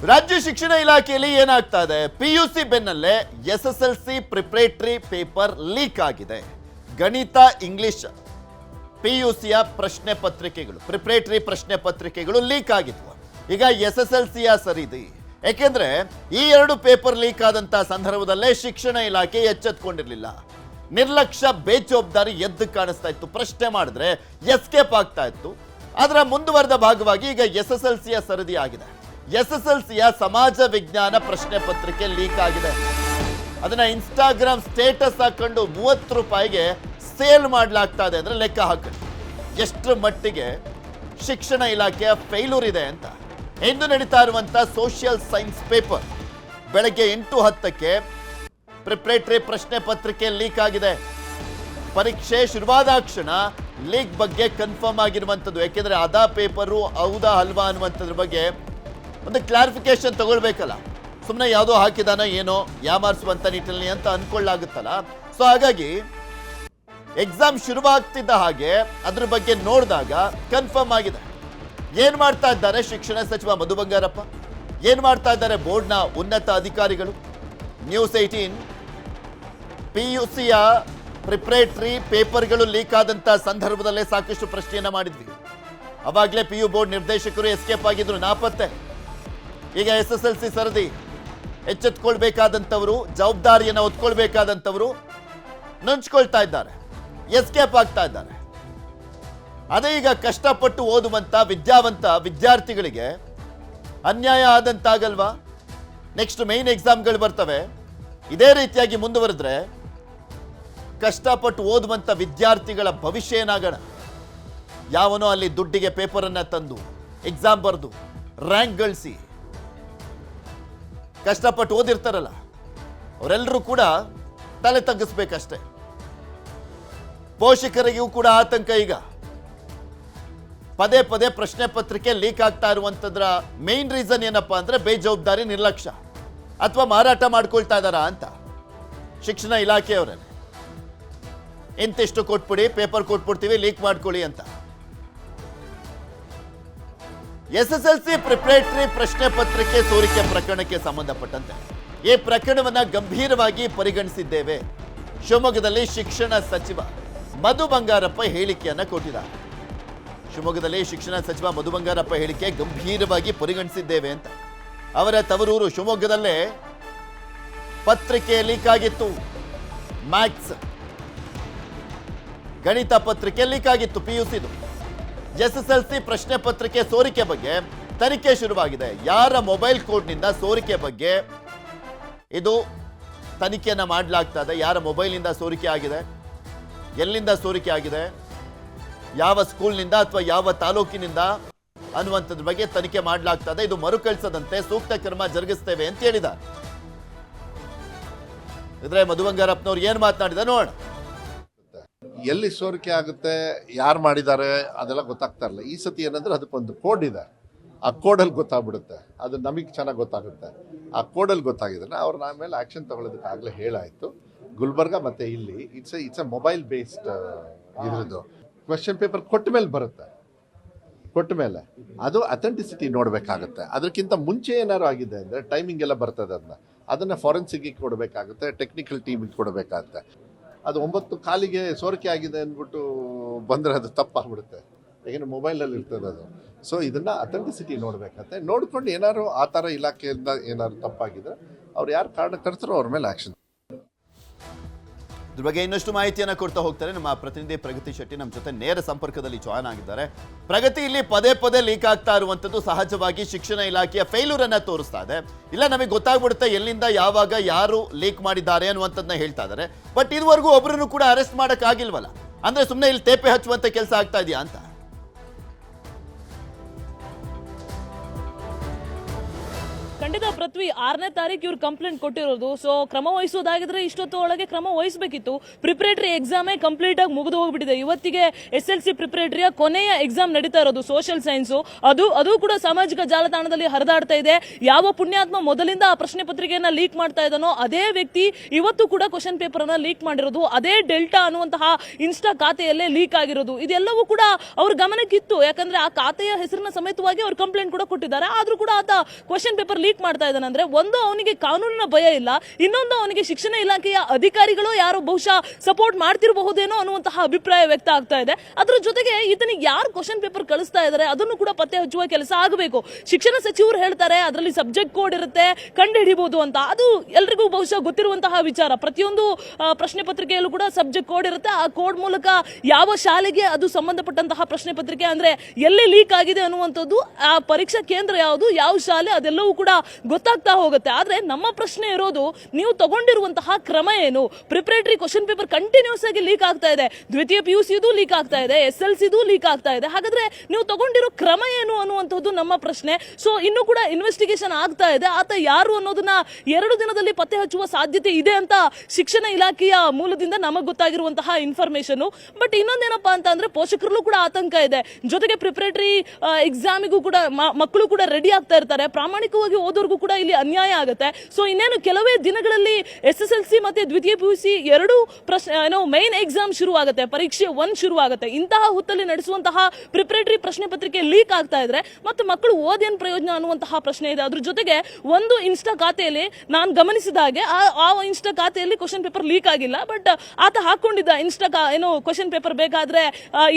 ರಾಜ್ಯ ಶಿಕ್ಷಣ ಇಲಾಖೆಯಲ್ಲಿ ಏನಾಗ್ತಾ ಇದೆ? ಪಿಯುಸಿ ಬೆನ್ನಲ್ಲೇ ಎಸ್ಎಸ್ಎಲ್ಸಿ ಪ್ರಿಪರೇಟರಿ ಪೇಪರ್ ಲೀಕ್ ಆಗಿದೆ. ಗಣಿತ, ಇಂಗ್ಲಿಷ್ ಪಿಯುಸಿಯ ಪ್ರಶ್ನೆ ಪತ್ರಿಕೆಗಳು, ಪ್ರಿಪರೇಟರಿ ಪ್ರಶ್ನೆ ಪತ್ರಿಕೆಗಳು ಲೀಕ್ ಆಗಿದ್ವು. ಈಗ ಎಸ್ಎಸ್ಎಲ್ಸಿಯ ಸರಿದಿ. ಯಾಕೆಂದ್ರೆ ಈ ಎರಡು ಪೇಪರ್ ಲೀಕ್ ಆದಂತ ಸಂದರ್ಭದಲ್ಲೇ ಶಿಕ್ಷಣ ಇಲಾಖೆ ಎಚ್ಚೆತ್ತುಕೊಂಡಿರಲಿಲ್ಲ. ನಿರ್ಲಕ್ಷ್ಯ, ಬೇಜವಾಬ್ದಾರಿ ಎದ್ದು ಕಾಣಿಸ್ತಾ ಇತ್ತು. ಪ್ರಶ್ನೆ ಮಾಡಿದ್ರೆ ಎಸ್ಕೇಪ್ ಆಗ್ತಾ ಇತ್ತು. ಅದರ ಮುಂದುವರೆದ ಭಾಗವಾಗಿ ಈಗ ಎಸ್ಎಸ್ಎಲ್ಸಿಯ ಸರದಿ ಆಗಿದೆ. ಎಸ್ಎಸ್ಎಲ್ಸಿಯ ಸಮಾಜ ವಿಜ್ಞಾನ ಪ್ರಶ್ನೆ ಪತ್ರಿಕೆ ಲೀಕ್ ಆಗಿದೆ. ಅದನ್ನ ಇನ್ಸ್ಟಾಗ್ರಾಮ್ ಸ್ಟೇಟಸ್ ಹಾಕೊಂಡು 30 ರೂಪಾಯಿಗೆ ಸೇಲ್ ಮಾಡಲಾಗ್ತಾ ಇದೆ ಅಂದ್ರೆ ಲೆಕ್ಕ ಹಾಕಿ ಎಷ್ಟರ ಮಟ್ಟಿಗೆ ಶಿಕ್ಷಣ ಇಲಾಖೆಯ ಫೇಲ್ಯೂರ್ ಇದೆ ಅಂತ. ಇಂದು ನಡೀತಾ ಇರುವಂತ ಸೋಷಿಯಲ್ ಸೈನ್ಸ್ ಪೇಪರ್ ಬೆಳಗ್ಗೆ 8:10ಕ್ಕೆ ಪ್ರಿಪರೇಟರಿ ಪ್ರಶ್ನೆ ಪತ್ರಿಕೆ ಲೀಕ್ ಆಗಿದೆ. ಪರೀಕ್ಷೆ ಶುರುವಾದ ಕ್ಷಣ ಲೀಕ್ ಬಗ್ಗೆ ಕನ್ಫರ್ಮ್ ಆಗಿರುವಂಥದ್ದು. ಯಾಕೆಂದ್ರೆ ಅದಾ ಪೇಪರು ಹೌದಾ ಅಲ್ವಾ ಅನ್ನುವಂಥದ್ರ ಬಗ್ಗೆ ಒಂದು ಕ್ಲಾರಿಫಿಕೇಶನ್ ತಗೊಳ್ಬೇಕಲ್ಲ. ಸುಮ್ಮನೆ ಯಾವುದೋ ಹಾಕಿದಾನ ಏನೋ ಯಾಮಾರಿಸುವಂತ ನಿಟ್ಟಿನಲ್ಲಿ ಅಂತ ಅನ್ಕೊಳ್ಳಾಗುತ್ತಲ್ಲ. ಸೊ ಹಾಗಾಗಿ ಎಕ್ಸಾಮ್ ಶುರುವಾಗ್ತಿದ್ದ ಹಾಗೆ ಅದ್ರ ಬಗ್ಗೆ ನೋಡಿದಾಗ ಕನ್ಫರ್ಮ್ ಆಗಿದೆ. ಏನ್ ಮಾಡ್ತಾ ಇದ್ದಾರೆ ಶಿಕ್ಷಣ ಸಚಿವ ಮಧು ಬಂಗಾರಪ್ಪ, ಏನ್ ಮಾಡ್ತಾ ಇದ್ದಾರೆ ಬೋರ್ಡ್ನ ಉನ್ನತ ಅಧಿಕಾರಿಗಳು? ನ್ಯೂಸ್ 18 ಪಿಯುಸಿಯ ಪ್ರಿಪರೇಟರಿ ಪೇಪರ್ಗಳು ಲೀಕ್ ಆದಂತ ಸಂದರ್ಭದಲ್ಲೇ ಸಾಕಷ್ಟು ಪ್ರಶ್ನೆಯನ್ನ ಮಾಡಿದ್ವಿ. ಅವಾಗಲೇ PU ಬೋರ್ಡ್ ನಿರ್ದೇಶಕರು ಎಸ್ಕೇಪ್ ಆಗಿದ್ರು, ನಾಪತ್ತೆ. ಈಗ SSLC ಸರದಿ. ಎಚ್ಚೆತ್ಕೊಳ್ಬೇಕಾದಂಥವರು, ಜವಾಬ್ದಾರಿಯನ್ನು ಹೊತ್ಕೊಳ್ಬೇಕಾದಂಥವರು ನಂಚ್ಕೊಳ್ತಾ ಇದ್ದಾರೆ, ಎಸ್ಕೇಪ್ ಆಗ್ತಾ ಇದ್ದಾರೆ. ಅದೇ ಈಗ ಕಷ್ಟಪಟ್ಟು ಓದುವಂತ ವಿದ್ಯಾವಂತ ವಿದ್ಯಾರ್ಥಿಗಳಿಗೆ ಅನ್ಯಾಯ ಆದಂತಾಗಲ್ವಾ? ನೆಕ್ಸ್ಟ್ ಮೇನ್ ಎಕ್ಸಾಮ್ಗಳು ಬರ್ತವೆ. ಇದೇ ರೀತಿಯಾಗಿ ಮುಂದುವರೆದ್ರೆ ಕಷ್ಟಪಟ್ಟು ಓದುವಂತ ವಿದ್ಯಾರ್ಥಿಗಳ ಭವಿಷ್ಯ ಏನಾಗೋಣ? ಯಾವನೋ ಅಲ್ಲಿ ದುಡ್ಡಿಗೆ ಪೇಪರನ್ನ ತಂದು ಎಕ್ಸಾಮ್ ಬರೆದು ರ್ಯಾಂಕ್ ಗಳಿಸಿ ಕಷ್ಟಪಟ್ಟು ಓದಿರ್ತಾರಲ್ಲ, ಅವರೆಲ್ಲರೂ ಕೂಡ ತಲೆ ತಗ್ಗಿಸ್ಬೇಕಷ್ಟೆ. ಪೋಷಕರಿಗೂ ಕೂಡ ಆತಂಕ. ಈಗ ಪದೇ ಪದೇ ಪ್ರಶ್ನೆ ಪತ್ರಿಕೆ ಲೀಕ್ ಆಗ್ತಾ ಇರುವಂತದ್ರ ಮೇನ್ ರೀಸನ್ ಏನಪ್ಪಾ ಅಂದ್ರೆ ಬೇಜವಾಬ್ದಾರಿ, ನಿರ್ಲಕ್ಷ್ಯ, ಅಥವಾ ಮಾರಾಟ ಮಾಡ್ಕೊಳ್ತಾ ಇದಾರ ಅಂತ. ಶಿಕ್ಷಣ ಇಲಾಖೆಯವರೇ ಇಂತಿಷ್ಟು ಕೊಟ್ಬಿಡಿ, ಪೇಪರ್ ಕೊಟ್ಬಿಡ್ತೀವಿ, ಲೀಕ್ ಮಾಡ್ಕೊಳ್ಳಿ ಅಂತ. SSLC ಪ್ರಿಪರೇಟರಿ ಪ್ರಶ್ನೆ ಪತ್ರಿಕೆ ಸೋರಿಕೆ ಪ್ರಕರಣಕ್ಕೆ ಸಂಬಂಧಪಟ್ಟಂತೆ ಈ ಪ್ರಕರಣವನ್ನ ಗಂಭೀರವಾಗಿ ಪರಿಗಣಿಸಿದ್ದೇವೆ. ಶಿವಮೊಗ್ಗದಲ್ಲಿ ಶಿಕ್ಷಣ ಸಚಿವ ಮಧು ಬಂಗಾರಪ್ಪ ಹೇಳಿಕೆಯನ್ನ ಕೊಟ್ಟಿದ್ದಾರೆ. ಶಿವಮೊಗ್ಗದಲ್ಲಿ ಶಿಕ್ಷಣ ಸಚಿವ ಮಧು ಬಂಗಾರಪ್ಪ ಹೇಳಿಕೆ ಗಂಭೀರವಾಗಿ ಪರಿಗಣಿಸಿದ್ದೇವೆ ಅಂತ. ಅವರ ತವರೂರು ಶಿವಮೊಗ್ಗದಲ್ಲೇ ಪತ್ರಿಕೆ ಲೀಕ್ ಆಗಿತ್ತು. ಮ್ಯಾಥ್ಸ್ ಗಣಿತ ಪತ್ರಿಕೆ ಲೀಕ್ ಆಗಿತ್ತು ಪಿಯುಸಿದು. SSLC ಪ್ರಶ್ನೆ ಪತ್ರಿಕೆ ಸೋರಿಕೆ ಬಗ್ಗೆ ತನಿಖೆ ಶುರುವಾಗಿದೆ. ಯಾರ ಮೊಬೈಲ್ ಕೋಡ್ನಿಂದ ಸೋರಿಕೆ ಬಗ್ಗೆ ಇದು ತನಿಖೆಯನ್ನ ಮಾಡಲಾಗ್ತಾ ಇದೆ. ಯಾರ ಮೊಬೈಲ್ನಿಂದ ಸೋರಿಕೆ ಆಗಿದೆ, ಎಲ್ಲಿಂದ ಸೋರಿಕೆ ಆಗಿದೆ, ಯಾವ ಸ್ಕೂಲ್ನಿಂದ ಅಥವಾ ಯಾವ ತಾಲೂಕಿನಿಂದ ಅನ್ನುವಂಥದ್ರ ಬಗ್ಗೆ ತನಿಖೆ ಮಾಡಲಾಗ್ತಾ ಇದೆ. ಇದು ಮರುಕಳಿಸದಂತೆ ಸೂಕ್ತ ಕ್ರಮ ಜರುಗಿಸ್ತೇವೆ ಅಂತ ಹೇಳಿದ್ದಾರೆ. ಇದ್ರೆ ಮಧು ಬಂಗಾರಪ್ಪನವ್ರು ಏನ್ ಮಾತನಾಡಿದ ನೋಡೋಣ. ಎಲ್ಲಿ ಸೋರಿಕೆ ಆಗುತ್ತೆ, ಯಾರು ಮಾಡಿದ್ದಾರೆ ಅದೆಲ್ಲ ಗೊತ್ತಾಗ್ತಾ ಇರಲ್ಲ. ಈ ಸತಿ ಏನಂದ್ರೆ ಅದಕ್ಕೊಂದು ಕೋಡ್ ಇದೆ, ಆ ಕೋಡಲ್ಲಿ ಗೊತ್ತಾಗ್ಬಿಡುತ್ತೆ. ಅದು ನಮಗೆ ಚೆನ್ನಾಗಿ ಗೊತ್ತಾಗುತ್ತೆ. ಆ ಕೋಡಲ್ಲಿ ಗೊತ್ತಾಗಿದೆ. ಅವ್ರು ನಮ್ಮ ಮೇಲೆ ಆ್ಯಕ್ಷನ್ ತಗೊಳ್ಳೋದಕ್ಕೆ ಆಗಲೇ ಹೇಳಾಯಿತು. ಗುಲ್ಬರ್ಗ ಮತ್ತು ಇಲ್ಲಿ ಇಟ್ಸ್ ಎ ಮೊಬೈಲ್ ಬೇಸ್ಡ್ ಇದ್ರದ್ದು ಕ್ವೆಶ್ಚನ್ ಪೇಪರ್ ಕೊಟ್ಟ ಮೇಲೆ ಬರುತ್ತೆ. ಕೊಟ್ಟ ಮೇಲೆ ಅದು ಅಥೆಂಟಿಸಿಟಿ ನೋಡಬೇಕಾಗುತ್ತೆ. ಅದಕ್ಕಿಂತ ಮುಂಚೆ ಏನಾದ್ರು ಆಗಿದೆ ಅಂದರೆ ಟೈಮಿಂಗ್ ಎಲ್ಲ ಬರ್ತದೆ. ಅದನ್ನು ಫಾರೆನ್ಸಿಕ್ಗೆ ಕೊಡಬೇಕಾಗುತ್ತೆ, ಟೆಕ್ನಿಕಲ್ ಟೀಮಿಗೆ ಕೊಡಬೇಕಾಗುತ್ತೆ. ಅದು 9:15ಗೆ ಸೋರಿಕೆ ಆಗಿದೆ ಅಂದ್ಬಿಟ್ಟು ಬಂದರೆ ಅದು ತಪ್ಪಾಗ್ಬಿಡುತ್ತೆ. ಯಾಕೆಂದರೆ ಮೊಬೈಲಲ್ಲಿ ಇರ್ತದೆ ಅದು. ಸೊ ಇದನ್ನು ಅಥೆಂಟಿಸಿಟಿ ನೋಡಬೇಕಾಗತ್ತೆ. ನೋಡ್ಕೊಂಡು ಏನಾದ್ರು ಆ ಥರ ಇಲಾಖೆಯಿಂದ ಏನಾದ್ರು ತಪ್ಪಾಗಿದ್ರೆ ಅವ್ರು ಯಾರು ಕಾರಣಕರ್ತರೋ ಅವ್ರ ಮೇಲೆ ಆ್ಯಕ್ಷನ್. ಇದ್ರ ಬಗ್ಗೆ ಇನ್ನಷ್ಟು ಮಾಹಿತಿಯನ್ನು ಕೊಡ್ತಾ ಹೋಗ್ತಾರೆ ನಮ್ಮ ಪ್ರತಿನಿಧಿ ಪ್ರಗತಿ ಶೆಟ್ಟಿ. ನಮ್ಮ ಜೊತೆ ನೇರ ಸಂಪರ್ಕದಲ್ಲಿ ಜಾಯ್ನ್ ಆಗಿದ್ದಾರೆ. ಪ್ರಗತಿ, ಇಲ್ಲಿ ಪದೇ ಪದೇ ಲೀಕ್ ಆಗ್ತಾ ಇರುವಂಥದ್ದು ಸಹಜವಾಗಿ ಶಿಕ್ಷಣ ಇಲಾಖೆಯ ಫೇಲ್ಯೂರ್ ಅನ್ನ ತೋರಿಸ್ತಾ ಇದೆ. ಇಲ್ಲ, ನಮಗೆ ಗೊತ್ತಾಗ್ಬಿಡುತ್ತೆ ಎಲ್ಲಿಂದ ಯಾವಾಗ ಯಾರು ಲೀಕ್ ಮಾಡಿದ್ದಾರೆ ಅನ್ನುವಂಥದ್ದನ್ನ ಹೇಳ್ತಾ ಇದ್ದಾರೆ. ಬಟ್ ಇದುವರೆಗೂ ಒಬ್ಬರನ್ನು ಕೂಡ ಅರೆಸ್ಟ್ ಮಾಡಕ್ ಆಗಿಲ್ವಲ್ಲ. ಅಂದ್ರೆ ಸುಮ್ಮನೆ ಇಲ್ಲಿ ತೇಪೆ ಹಚ್ಚುವಂತ ಕೆಲಸ ಆಗ್ತಾ ಇದೆಯಾ ಅಂತ? ಖಂಡಿತ ಪೃಥ್ವಿ, 6ನೇ ತಾರೀಕು ಇವ್ರು ಕಂಪ್ಲೇಂಟ್ ಕೊಟ್ಟಿರೋದು. ಸೊ ಕ್ರಮ ವಹಿಸೋದಾಗಿದ್ರೆ ಇಷ್ಟೊತ್ತು ಒಳಗೆ ಕ್ರಮ ವಹಿಸಬೇಕಿತ್ತು. ಪ್ರಿಪರೇಟರಿ ಎಕ್ಸಾಮೇ ಕಂಪ್ಲೀಟ್ ಆಗಿ ಮುಗಿದು ಹೋಗ್ಬಿಟ್ಟಿದೆ. ಇವತ್ತಿಗೆ SLC ಪ್ರಿಪರೇಟರಿಯ ಕೊನೆಯ ಎಕ್ಸಾಮ್ ನಡೀತಾ ಇರೋದು ಸೋಷಿಯಲ್ ಸೈನ್ಸ್. ಅದು ಕೂಡ ಸಾಮಾಜಿಕ ಜಾಲತಾಣದಲ್ಲಿ ಹರಿದಾಡ್ತಾ ಇದೆ. ಯಾವ ಪುಣ್ಯಾತ್ಮ ಮೊದಲಿಂದ ಆ ಪ್ರಶ್ನೆ ಪತ್ರಿಕೆಯನ್ನ ಲೀಕ್ ಮಾಡ್ತಾ ಇದ್ದಾನೋ ಅದೇ ವ್ಯಕ್ತಿ ಇವತ್ತು ಕೂಡ ಕ್ವಶನ್ ಪೇಪರ್ ಅನ್ನ ಲೀಕ್ ಮಾಡಿರೋದು. ಅದೇ ಡೆಲ್ಟಾ ಅನ್ನುವಂತಹ ಇನ್ಸ್ಟಾ ಖಾತೆಯಲ್ಲೇ ಲೀಕ್ ಆಗಿರೋದು. ಇದೆಲ್ಲವೂ ಕೂಡ ಅವ್ರ ಗಮನಕ್ಕಿತ್ತು. ಯಾಕಂದ್ರೆ ಆ ಖಾತೆಯ ಹೆಸರಿನ ಸಮೇತವಾಗಿ ಅವ್ರು ಕಂಪ್ಲೇಂಟ್ ಕೂಡ ಕೊಟ್ಟಿದ್ದಾರೆ. ಆದ್ರೂ ಕೂಡ ಆತ ಕ್ವಶನ್ ಪೇಪರ್ ಲೀಕ್ ಲೀಕ್ ಮಾಡ್ತಾ ಇದ್ದಾನೆ ಅಂದ್ರೆ, ಒಂದು ಅವನಿಗೆ ಕಾನೂನಿನ ಭಯ ಇಲ್ಲ, ಇನ್ನೊಂದು ಅವನಿಗೆ ಶಿಕ್ಷಣ ಇಲಾಖೆಯ ಅಧಿಕಾರಿಗಳು ಯಾರು ಬಹುಶಃ ಸಪೋರ್ಟ್ ಮಾಡ್ತಿರಬಹುದೇನೋ ಅನ್ನುವಂತಹ ಅಭಿಪ್ರಾಯ ವ್ಯಕ್ತ ಆಗ್ತಾ ಇದೆ. ಅದ್ರ ಜೊತೆಗೆ ಈತನಿಗೆ ಯಾರು ಕ್ವಶನ್ ಪೇಪರ್ ಕಳಿಸ್ತಾ ಇದ್ದಾರೆ ಅದನ್ನು ಕೂಡ ಪತ್ತೆ ಹಚ್ಚುವ ಕೆಲಸ ಆಗಬೇಕು. ಶಿಕ್ಷಣ ಸಚಿವರು ಹೇಳ್ತಾರೆ ಅದರಲ್ಲಿ ಸಬ್ಜೆಕ್ಟ್ ಕೋಡ್ ಇರುತ್ತೆ, ಕಂಡು ಹಿಡಿಬಹುದು ಅಂತ. ಅದು ಎಲ್ರಿಗೂ ಬಹುಶಃ ಗೊತ್ತಿರುವಂತಹ ವಿಚಾರ. ಪ್ರತಿಯೊಂದು ಪ್ರಶ್ನೆ ಪತ್ರಿಕೆಯಲ್ಲೂ ಕೂಡ ಸಬ್ಜೆಕ್ಟ್ ಕೋಡ್ ಇರುತ್ತೆ. ಆ ಕೋಡ್ ಮೂಲಕ ಯಾವ ಶಾಲೆಗೆ ಅದು ಸಂಬಂಧಪಟ್ಟಂತಹ ಪ್ರಶ್ನೆ ಪತ್ರಿಕೆ ಅಂದ್ರೆ ಎಲ್ಲಿ ಲೀಕ್ ಆಗಿದೆ ಅನ್ನುವಂಥದ್ದು, ಆ ಪರೀಕ್ಷಾ ಕೇಂದ್ರ ಯಾವುದು, ಯಾವ ಶಾಲೆ, ಅದೆಲ್ಲವೂ ಕೂಡ ಗೊತ್ತಾಗ್ತಾ ಹೋಗುತ್ತೆ. ಆದ್ರೆ ನಮ್ಮ ಪ್ರಶ್ನೆ ಇರೋದು, ನೀವು ತಗೊಂಡಿರುವಂತಹ ಕ್ರಮ ಏನು? ಪ್ರಿಪರೇಟರಿ ಕ್ವಶನ್ ಪೇಪರ್ ಕಂಟಿನ್ಯೂಸ್ ಆಗಿ ಲೀಕ್ ಆಗ್ತಾ ಇದೆ, ದ್ವಿತೀಯ PUC ಲೀಕ್ ಆಗ್ತಾ ಇದೆ, SLC ಲೀಕ್ ಆಗ್ತಾ ಇದೆ. ಹಾಗಾದ್ರೆ ನೀವು ತಗೊಂಡಿರೋ ಕ್ರಮ ಏನು ಅನ್ನುವಂಥದ್ದು ನಮ್ಮ ಪ್ರಶ್ನೆ. ಸೊ ಇನ್ನೂ ಕೂಡ ಇನ್ವೆಸ್ಟಿಗೇಷನ್ ಆಗ್ತಾ ಇದೆ. ಆತ ಯಾರು ಅನ್ನೋದನ್ನ 2 ದಿನದಲ್ಲಿ ಪತ್ತೆ ಹಚ್ಚುವ ಸಾಧ್ಯತೆ ಇದೆ ಅಂತ ಶಿಕ್ಷಣ ಇಲಾಖೆಯ ಮೂಲದಿಂದ ನಮಗೆ ಗೊತ್ತಾಗಿರುವಂತಹ ಇನ್ಫಾರ್ಮೇಶನ್. ಬಟ್ ಇನ್ನೊಂದೇನಪ್ಪಾ ಅಂತ ಅಂದ್ರೆ, ಪೋಷಕರಲ್ಲೂ ಕೂಡ ಆತಂಕ ಇದೆ. ಜೊತೆಗೆ ಪ್ರಿಪರೇಟರಿ ಎಕ್ಸಾಮಿಗೂ ಕೂಡ ಮಕ್ಕಳು ಕೂಡ ರೆಡಿ ಆಗ್ತಾ ಇರ್ತಾರೆ. ಪ್ರಾಮಾಣಿಕವಾಗಿ ಓದೋರ್ಗೂ ಕೂಡ ಇಲ್ಲಿ ಅನ್ಯಾಯ ಆಗುತ್ತೆ. ಸೊ ಇನ್ನೇನು ಕೆಲವೇ ದಿನಗಳಲ್ಲಿ SSLC ಮತ್ತೆ ದ್ವಿತೀಯ PUC ಎರಡೂ ಮೈನ್ ಎಕ್ಸಾಮ್ ಶುರು ಆಗುತ್ತೆ, ಪರೀಕ್ಷೆ 1 ಶುರು ಆಗುತ್ತೆ. ಇಂತಹ ಹೊತ್ತಲ್ಲಿ ನಡೆಸುವಂತಹ ಪ್ರಿಪರೇಟರಿ ಪ್ರಶ್ನೆ ಪತ್ರಿಕೆ ಲೀಕ್ ಆಗ್ತಾ ಇದ್ರೆ ಮತ್ತೆ ಮಕ್ಕಳು ಓದೇನ್ ಪ್ರಯೋಜನ ಅನ್ನುವಂತಹ ಪ್ರಶ್ನೆ ಇದೆ. ಅದ್ರ ಜೊತೆಗೆ ಒಂದು ಇನ್ಸ್ಟಾ ಖಾತೆಯಲ್ಲಿ ನಾನು ಗಮನಿಸಿದ ಹಾಗೆ ಆ ಇನ್ಸ್ಟಾ ಖಾತೆಯಲ್ಲಿ ಕ್ವಶನ್ ಪೇಪರ್ ಲೀಕ್ ಆಗಿಲ್ಲ, ಬಟ್ ಆತ ಹಾಕೊಂಡಿದ್ದ ಕ್ವಶನ್ ಪೇಪರ್ ಬೇಕಾದ್ರೆ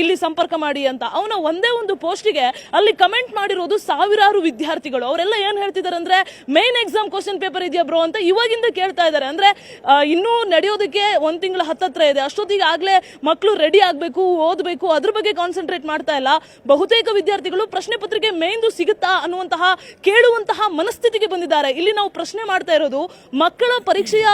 ಇಲ್ಲಿ ಸಂಪರ್ಕ ಮಾಡಿ ಅಂತ. ಅವನ ಒಂದೇ ಒಂದು ಪೋಸ್ಟಿಗೆ ಅಲ್ಲಿ ಕಮೆಂಟ್ ಮಾಡಿರೋದು ಸಾವಿರಾರು ವಿದ್ಯಾರ್ಥಿಗಳು. ಅವರೆಲ್ಲ ಏನ್ ಹೇಳ್ತಿದ್ದಾರೆ ಅಂದ್ರೆ, ಮೈನ್ ಎಕ್ಸಾಮ್ ಕ್ವಶನ್ ಪೇಪರ್ ಇದೆಯಾ ಬ್ರೋ ಅಂತ ಇವಾಗಿಂದ ಕೇಳ್ತಾ ಇದ್ದಾರೆ. ಅಂದ್ರೆ ಇನ್ನೂ ನಡೆಯೋದಕ್ಕೆ 1 ತಿಂಗಳ ಹತ್ತತ್ರ ಇದೆ. ಅಷ್ಟೊತ್ತಿಗೆ ಆಗ್ಲೇ ಮಕ್ಕಳು ರೆಡಿ ಆಗ್ಬೇಕು, ಓದಬೇಕು, ಅದ್ರ ಬಗ್ಗೆ ಕಾನ್ಸಂಟ್ರೇಟ್ ಮಾಡ್ತಾ ಇಲ್ಲ. ಬಹುತೇಕ ವಿದ್ಯಾರ್ಥಿಗಳು ಪ್ರಶ್ನೆ ಪತ್ರಿಕೆ ಮೇನ್ದು ಸಿಗುತ್ತಾ ಅನ್ನುವಂತಹ ಕೇಳುವಂತಹ ಮನಸ್ಥಿತಿಗೆ ಬಂದಿದ್ದಾರೆ. ಇಲ್ಲಿ ನಾವು ಪ್ರಶ್ನೆ ಮಾಡ್ತಾ ಇರೋದು, ಮಕ್ಕಳ ಪರೀಕ್ಷೆಯ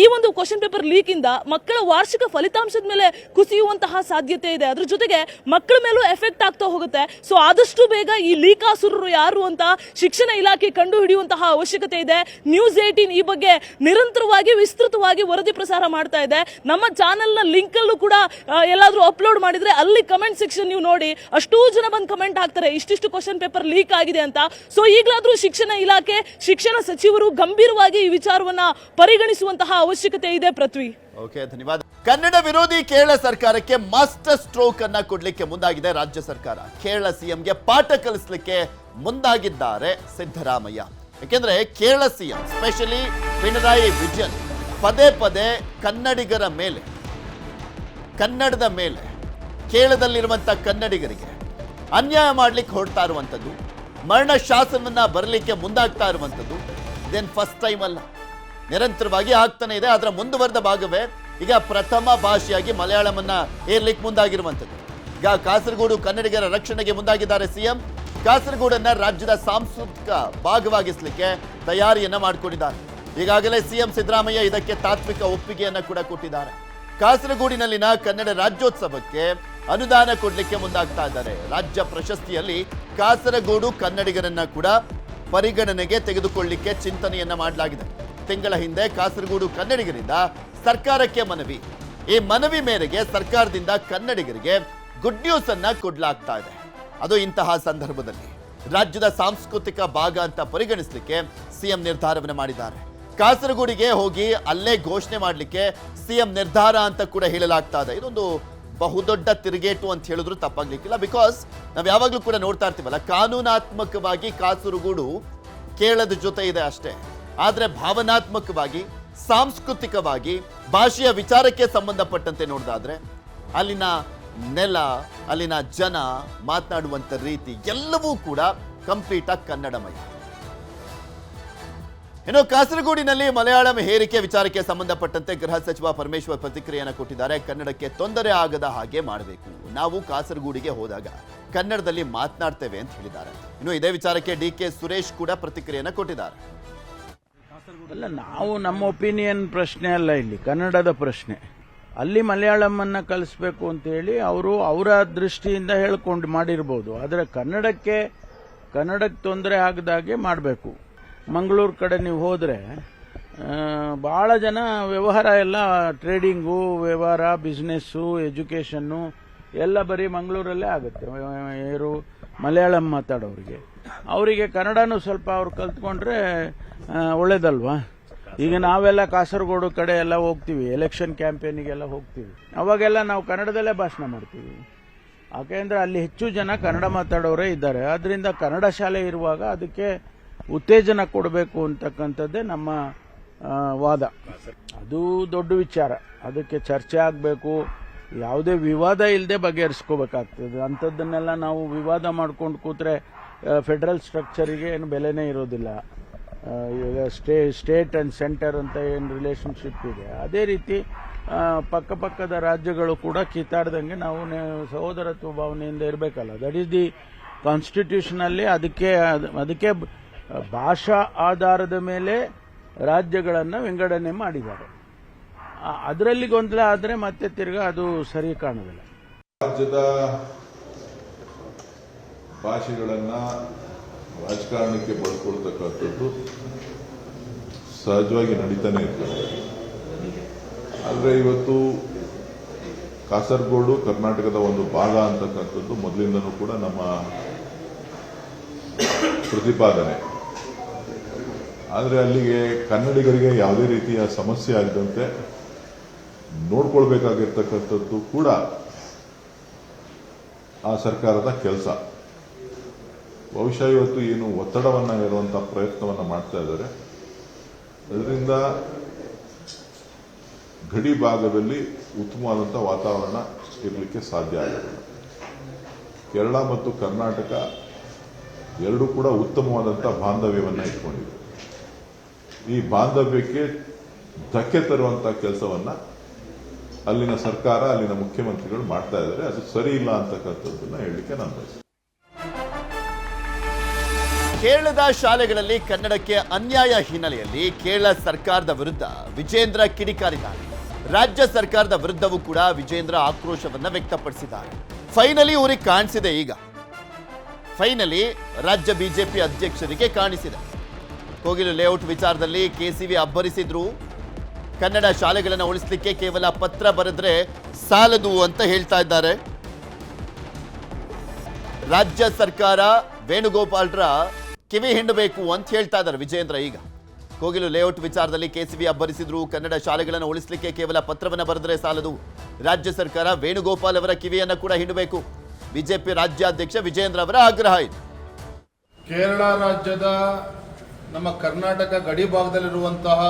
ಈ ಒಂದು ಕ್ವಶನ್ ಪೇಪರ್ ಲೀಕ್ ಇಂದ ಮಕ್ಕಳ ವಾರ್ಷಿಕ ಫಲಿತಾಂಶದ ಮೇಲೆ ಕುಸಿಯುವಂತಹ ಸಾಧ್ಯತೆ ಇದೆ. ಅದ್ರ ಜೊತೆಗೆ ಮಕ್ಕಳ ಮೇಲೂ ಎಫೆಕ್ಟ್ ಆಗ್ತಾ ಹೋಗುತ್ತೆ. ಸೊ ಆದಷ್ಟು ಬೇಗ ಈ ಲೀಕಾಸುರರು ಯಾರು ಅಂತ ಶಿಕ್ಷಣ ಇಲಾಖೆ ಕಂಡು ಹಿಡಿಯುವಂತಹ ಅವಶ್ಯಕತೆ ಇದೆ. ನ್ಯೂಸ್ 18 ಈ ಬಗ್ಗೆ ನಿರಂತರವಾಗಿ ವಿಸ್ತೃತವಾಗಿ ವರದಿ ಪ್ರಸಾರ ಮಾಡ್ತಾ ಇದೆ. ನಮ್ಮ ಚಾನೆಲ್ ನ ಲಿಂಕ್ ಅಲ್ಲೂ ಕೂಡ ಎಲ್ಲಾದ್ರೂ ಅಪ್ಲೋಡ್ ಮಾಡಿದ್ರೆ ಅಲ್ಲಿ ಕಮೆಂಟ್ ಸೆಕ್ಷನ್ ನೀವು ನೋಡಿ, ಅಷ್ಟೂ ಜನ ಬಂದು ಕಮೆಂಟ್ ಹಾಕ್ತಾರೆ ಇಷ್ಟಿಷ್ಟು ಕ್ವಶನ್ ಪೇಪರ್ ಲೀಕ್ ಆಗಿದೆ ಅಂತ. ಸೊ ಈಗಲಾದ್ರೂ ಶಿಕ್ಷಣ ಇಲಾಖೆ, ಶಿಕ್ಷಣ ಸಚಿವರು ಗಂಭೀರವಾಗಿ ಈ ವಿಚಾರವನ್ನ ಪರಿಗಣಿಸುವಂತಹ ಅವಶ್ಯಕತೆ ಇದೆ. ಪೃಥ್ವಿ, ಓಕೆ, ಧನ್ಯವಾದ. ಕನ್ನಡ ವಿರೋಧಿ ಕೇರಳ ಸರ್ಕಾರಕ್ಕೆ ಮಾಸ್ಟರ್ ಸ್ಟ್ರೋಕ್ ಅನ್ನ ಕೊಡ್ಲಿಕ್ಕೆ ಮುಂದಾಗಿದೆ ರಾಜ್ಯ ಸರ್ಕಾರ. ಕೇರಳ CMಗೆ ಪಾಠ ಕಲಿಸಲಿಕ್ಕೆ ಮುಂದಾಗಿದ್ದಾರೆ ಸಿದ್ದರಾಮಯ್ಯ. ಯಾಕೆಂದ್ರೆ ಕೇರಳ CM ಸ್ಪೆಷಲಿ ಪಿಣರಾಯಿ ವಿಜಯನ್ ಪದೇ ಪದೇ ಕನ್ನಡಿಗರ ಮೇಲೆ, ಕನ್ನಡದ ಮೇಲೆ, ಕೇರಳದಲ್ಲಿರುವಂತ ಕನ್ನಡಿಗರಿಗೆ ಅನ್ಯಾಯ ಮಾಡ್ಲಿಕ್ಕೆ ಹೊರಡ್ತಾ ಇರುವಂಥದ್ದು, ಮರಣ ಶಾಸನವನ್ನ ಬರಲಿಕ್ಕೆ ಮುಂದಾಗ್ತಾ ಇರುವಂಥದ್ದು ಇದೇನು ಫಸ್ಟ್ ಟೈಮ್ ಅಲ್ಲ, ನಿರಂತರವಾಗಿ ಆಗ್ತಾನೆ ಇದೆ. ಅದರ ಮುಂದುವರೆದ ಭಾಗವೇ ಈಗ ಪ್ರಥಮ ಭಾಷೆಯಾಗಿ ಮಲಯಾಳಮನ್ನ ಏರ್ಲಿಕ್ಕೆ ಮುಂದಾಗಿರುವಂಥದ್ದು. ಈಗ ಕಾಸರಗೋಡು ಕನ್ನಡಿಗರ ರಕ್ಷಣೆಗೆ ಮುಂದಾಗಿದ್ದಾರೆ CM. ಕಾಸರಗೋಡನ್ನ ರಾಜ್ಯದ ಸಾಂಸ್ಕೃತಿಕ ಭಾಗವಾಗಿಸಲಿಕ್ಕೆ ತಯಾರಿಯನ್ನ ಮಾಡಿಕೊಂಡಿದ್ದಾರೆ. ಈಗಾಗಲೇ CM ಸಿದ್ದರಾಮಯ್ಯ ಇದಕ್ಕೆ ತಾತ್ವಿಕ ಒಪ್ಪಿಗೆಯನ್ನ ಕೂಡ ಕೊಟ್ಟಿದ್ದಾರೆ. ಕಾಸರಗೋಡಿನಲ್ಲಿನ ಕನ್ನಡ ರಾಜ್ಯೋತ್ಸವಕ್ಕೆ ಅನುದಾನ ಕೊಡಲಿಕ್ಕೆ ಮುಂದಾಗ್ತಾ ಇದ್ದಾರೆ. ರಾಜ್ಯ ಪ್ರಶಸ್ತಿಯಲ್ಲಿ ಕಾಸರಗೋಡು ಕನ್ನಡಿಗರನ್ನ ಕೂಡ ಪರಿಗಣನೆಗೆ ತೆಗೆದುಕೊಳ್ಳಲಿಕ್ಕೆ ಚಿಂತನೆಯನ್ನ ಮಾಡಲಾಗಿದೆ. ತಿಂಗಳ ಹಿಂದೆ ಕಾಸರಗೋಡು ಕನ್ನಡಿಗರಿಂದ ಸರ್ಕಾರಕ್ಕೆ ಮನವಿ. ಈ ಮನವಿ ಮೇರೆಗೆ ಸರ್ಕಾರದಿಂದ ಕನ್ನಡಿಗರಿಗೆ ಗುಡ್ ನ್ಯೂಸ್ ಅನ್ನ ಕೊಡ್ಲಾಗ್ತಾ ಇದೆ. ಅದು ಇಂತಹ ಸಂದರ್ಭದಲ್ಲಿ ರಾಜ್ಯದ ಸಾಂಸ್ಕೃತಿಕ ಭಾಗ ಅಂತ ಪರಿಗಣಿಸಲಿಕ್ಕೆ CM ನಿರ್ಧಾರವನ್ನು ಮಾಡಿದ್ದಾರೆ. ಕಾಸರಗೋಡಿಗೆ ಹೋಗಿ ಅಲ್ಲೇ ಘೋಷಣೆ ಮಾಡಲಿಕ್ಕೆ CM ನಿರ್ಧಾರ ಅಂತ ಕೂಡ ಹೇಳಲಾಗ್ತಾ ಇದೆ. ಇದೊಂದು ಬಹುದೊಡ್ಡ ತಿರುಗೇಟು ಅಂತ ಹೇಳಿದ್ರು ತಪ್ಪಾಗ್ಲಿಕ್ಕಿಲ್ಲ. ಬಿಕಾಸ್ ನಾವು ಯಾವಾಗಲೂ ಕೂಡ ನೋಡ್ತಾ ಇರ್ತೀವಲ್ಲ, ಕಾನೂನಾತ್ಮಕವಾಗಿ ಕಾಸರಗೋಡು ಕೇರಳದ ಜೊತೆ ಇದೆ ಅಷ್ಟೇ, ಆದ್ರೆ ಭಾವನಾತ್ಮಕವಾಗಿ, ಸಾಂಸ್ಕೃತಿಕವಾಗಿ, ಭಾಷೆಯ ವಿಚಾರಕ್ಕೆ ಸಂಬಂಧಪಟ್ಟಂತೆ ನೋಡಿದಾದ್ರೆ ಅಲ್ಲಿನ ನೆಲ, ಅಲ್ಲಿನ ಜನ, ಮಾತನಾಡುವಂತ ರೀತಿ ಎಲ್ಲವೂ ಕೂಡ ಕಂಪ್ಲೀಟ್ ಆಗಿ ಕನ್ನಡಮಯ. ಇನ್ನು ಕಾಸರಗೋಡಿನಲ್ಲಿ ಮಲಯಾಳಂ ಹೇರಿಕೆ ವಿಚಾರಕ್ಕೆ ಸಂಬಂಧಪಟ್ಟಂತೆ ಗೃಹ ಸಚಿವ ಪರಮೇಶ್ವರ್ ಪ್ರತಿಕ್ರಿಯೆಯನ್ನು ಕೊಟ್ಟಿದ್ದಾರೆ. ಕನ್ನಡಕ್ಕೆ ತೊಂದರೆ ಆಗದ ಹಾಗೆ ಮಾಡಬೇಕು. ನಾವು ಕಾಸರಗೋಡಿಗೆ ಹೋದಾಗ ಕನ್ನಡದಲ್ಲಿ ಮಾತನಾಡ್ತೇವೆ ಅಂತ ಹೇಳಿದ್ದಾರೆ. ಇನ್ನು ಇದೇ ವಿಚಾರಕ್ಕೆ DK ಸುರೇಶ್ ಕೂಡ ಪ್ರತಿಕ್ರಿಯೆಯನ್ನು ಕೊಟ್ಟಿದ್ದಾರೆ. ಅಲ್ಲ, ನಾವು ನಮ್ಮ ಒಪಿನಿಯನ್ ಪ್ರಶ್ನೆ ಅಲ್ಲ, ಇಲ್ಲಿ ಕನ್ನಡದ ಪ್ರಶ್ನೆ. ಅಲ್ಲಿ ಮಲಯಾಳಮನ್ನ ಕಲಿಸ್ಬೇಕು ಅಂತ ಹೇಳಿ ಅವರು ಅವರ ದೃಷ್ಟಿಯಿಂದ ಹೇಳ್ಕೊಂಡು ಮಾಡಿರ್ಬೋದು. ಆದರೆ ಕನ್ನಡಕ್ಕೆ ತೊಂದರೆ ಆಗದಾಗೆ ಮಾಡಬೇಕು. ಮಂಗಳೂರು ಕಡೆ ನೀವು ಹೋದರೆ ಭಾಳ ಜನ ವ್ಯವಹಾರ ಎಲ್ಲ ಟ್ರೇಡಿಂಗು, ವ್ಯವಹಾರ, ಬಿಸ್ನೆಸ್ಸು, ಎಜುಕೇಷನ್ನು ಎಲ್ಲ ಬರೀ ಮಂಗಳೂರಲ್ಲೇ ಆಗುತ್ತೆ. ಯಾರು ಮಲಯಾಳಂ ಮಾತಾಡೋರಿಗೆ, ಅವರಿಗೆ ಕನ್ನಡನೂ ಸ್ವಲ್ಪ ಅವ್ರು ಕಲ್ತ್ಕೊಂಡ್ರೆ ಒಳ್ಳೇದಲ್ವಾ? ಈಗ ನಾವೆಲ್ಲ ಕಾಸರಗೋಡು ಕಡೆ ಎಲ್ಲ ಹೋಗ್ತೀವಿ, ಎಲೆಕ್ಷನ್ ಕ್ಯಾಂಪೇನಿಗೆಲ್ಲ ಹೋಗ್ತೀವಿ, ಅವಾಗೆಲ್ಲ ನಾವು ಕನ್ನಡದಲ್ಲೇ ಭಾಷಣ ಮಾಡ್ತೀವಿ. ಯಾಕೆಂದ್ರೆ ಅಲ್ಲಿ ಹೆಚ್ಚು ಜನ ಕನ್ನಡ ಮಾತಾಡೋರೇ ಇದ್ದಾರೆ. ಆದ್ರಿಂದ ಕನ್ನಡ ಶಾಲೆ ಇರುವಾಗ ಅದಕ್ಕೆ ಉತ್ತೇಜನ ಕೊಡಬೇಕು ಅಂತಕ್ಕಂಥದ್ದೇ ನಮ್ಮ ವಾದ. ಅದು ದೊಡ್ಡ ವಿಚಾರ, ಅದಕ್ಕೆ ಚರ್ಚೆ ಆಗಬೇಕು, ಯಾವುದೇ ವಿವಾದ ಇಲ್ಲದೆ ಬಗೆಹರಿಸ್ಕೋಬೇಕಾಗ್ತದೆ. ಅಂಥದ್ದನ್ನೆಲ್ಲ ನಾವು ವಿವಾದ ಮಾಡ್ಕೊಂಡು ಕೂತ್ರೆ ಫೆಡರಲ್ ಸ್ಟ್ರಕ್ಚರಿಗೆ ಏನು ಬೆಲೆನೇ ಇರೋದಿಲ್ಲ. ಈಗ ಸ್ಟೇಟ್ ಆ್ಯಂಡ್ ಸೆಂಟರ್ ಅಂತ ಏನು ರಿಲೇಷನ್ಶಿಪ್ ಇದೆ, ಅದೇ ರೀತಿ ಪಕ್ಕಪಕ್ಕದ ರಾಜ್ಯಗಳು ಕೂಡ ಕಿತ್ತಾಡ್ದಂಗೆ ನಾವು ಸಹೋದರತ್ವ ಭಾವನೆಯಿಂದ ಇರಬೇಕಲ್ಲ. ದಟ್ ಈಸ್ ದಿ ಕಾನ್ಸ್ಟಿಟ್ಯೂಷನಲ್ಲಿ. ಅದಕ್ಕೆ ಭಾಷಾ ಆಧಾರದ ಮೇಲೆ ರಾಜ್ಯಗಳನ್ನು ವಿಂಗಡಣೆ ಮಾಡಿದ್ದಾರೆ. ಅದರಲ್ಲಿ ಗೊಂದಲ ಆದರೆ ಮತ್ತೆ ತಿರ್ಗಾ ಅದು ಸರಿ ಕಾಣುವುದಿಲ್ಲ. ರಾಜ್ಯದ ಭಾಷೆಗಳನ್ನ ರಾಜಕಾರಣಕ್ಕೆ ಬಳಸ್ಕೊಳ್ತಕ್ಕಂಥದ್ದು ಸಹಜವಾಗಿ ನಡೀತಾನೆ ಇರ್ತದೆ. ಆದರೆ ಇವತ್ತು ಕಾಸರಗೋಡು ಕರ್ನಾಟಕದ ಒಂದು ಭಾಗ ಅಂತಕ್ಕಂಥದ್ದು ಮೊದಲಿಂದನೂ ಕೂಡ ನಮ್ಮ ಪ್ರತಿಪಾದನೆ. ಆದರೆ ಅಲ್ಲಿಗೆ ಕನ್ನಡಿಗರಿಗೆ ಯಾವುದೇ ರೀತಿಯ ಸಮಸ್ಯೆ ಆಗದಂತೆ ನೋಡ್ಕೊಳ್ಬೇಕಾಗಿರ್ತಕ್ಕಂಥದ್ದು ಕೂಡ ಆ ಸರ್ಕಾರದ ಕೆಲಸ. ಬಹುಶಃ ಇವತ್ತು ಏನು ಒತ್ತಡವನ್ನು ಹೇರುವಂಥ ಪ್ರಯತ್ನವನ್ನು ಮಾಡ್ತಾ ಇದ್ದಾರೆ, ಅದರಿಂದ ಗಡಿ ಭಾಗದಲ್ಲಿ ಉತ್ತಮವಾದಂಥ ವಾತಾವರಣ ಇರಲಿಕ್ಕೆ ಸಾಧ್ಯ ಆಗೋದಿಲ್ಲ. ಕೇರಳ ಮತ್ತು ಕರ್ನಾಟಕ ಎರಡೂ ಕೂಡ ಉತ್ತಮವಾದಂಥ ಬಾಂಧವ್ಯವನ್ನು ಇಟ್ಕೊಂಡಿದೆ. ಈ ಬಾಂಧವ್ಯಕ್ಕೆ ಧಕ್ಕೆ ತರುವಂಥ ಕೆಲಸವನ್ನು ಅಲ್ಲಿನ ಸರ್ಕಾರ, ಅಲ್ಲಿನ ಮುಖ್ಯಮಂತ್ರಿಗಳು ಮಾಡ್ತಾ ಇದ್ದಾರೆ. ಅದು ಸರಿ ಇಲ್ಲ ಅಂತಕ್ಕಂಥದ್ದನ್ನ ಹೇಳಲಿಕ್ಕೆ ನಾನು ಬಯಸ್ತೇನೆ. ಕೇರಳದ ಶಾಲೆಗಳಲ್ಲಿ ಕನ್ನಡಕ್ಕೆ ಅನ್ಯಾಯ ಹಿನ್ನೆಲೆಯಲ್ಲಿ ಕೇರಳ ಸರ್ಕಾರದ ವಿರುದ್ಧ ವಿಜೇಂದ್ರ ಕಿಡಿಕಾರಿದ್ದಾರೆ. ರಾಜ್ಯ ಸರ್ಕಾರದ ವಿರುದ್ಧವೂ ಕೂಡ ವಿಜೇಂದ್ರ ಆಕ್ರೋಶವನ್ನ ವ್ಯಕ್ತಪಡಿಸಿದ್ದಾರೆ. ಫೈನಲಿ ಊರಿಗೆ ಕಾಣಿಸಿದೆ. ಈಗ ಫೈನಲಿ ರಾಜ್ಯ ಬಿಜೆಪಿ ಅಧ್ಯಕ್ಷರಿಗೆ ಕಾಣಿಸಿದೆ. ಕೋಗಿಲು ಲೇಔಟ್ ವಿಚಾರದಲ್ಲಿ ಕೆಸಿವಿ ಅಬ್ಬರಿಸಿದ್ರು. ಕನ್ನಡ ಶಾಲೆಗಳನ್ನು ಉಳಿಸಲಿಕ್ಕೆ ಕೇವಲ ಪತ್ರ ಬರೆದ್ರೆ ಸಾಲದು ಅಂತ ಹೇಳ್ತಾ ಇದ್ದಾರೆ. ರಾಜ್ಯ ಸರ್ಕಾರ ವೇಣುಗೋಪಾಲ್ರ ಕಿವಿ ಹಿಂಡಬೇಕು ಅಂತ ಹೇಳ್ತಾ ಇದ್ದಾರೆ ವಿಜೇಂದ್ರ. ಈಗ ಕೋಗಿಲು ಲೇಔಟ್ ವಿಚಾರದಲ್ಲಿ ಕೆಸಿವಿ ಅಬ್ಬರಿಸಿದ್ರು. ಕನ್ನಡ ಶಾಲೆಗಳನ್ನು ಉಳಿಸಲಿಕ್ಕೆ ಕೇವಲ ಪತ್ರವನ್ನು ಬರೆದ್ರೆ ಸಾಲದು, ರಾಜ್ಯ ಸರ್ಕಾರ ವೇಣುಗೋಪಾಲ್ ಅವರ ಕಿವಿಯನ್ನು ಕೂಡ ಹಿಂಡಬೇಕು. ಬಿಜೆಪಿ ರಾಜ್ಯಾಧ್ಯಕ್ಷ ವಿಜೇಂದ್ರ ಅವರ ಆಗ್ರಹ ಇದೆ. ಕೇರಳ ರಾಜ್ಯದ ನಮ್ಮ ಕರ್ನಾಟಕ ಗಡಿ ಭಾಗದಲ್ಲಿರುವಂತಹ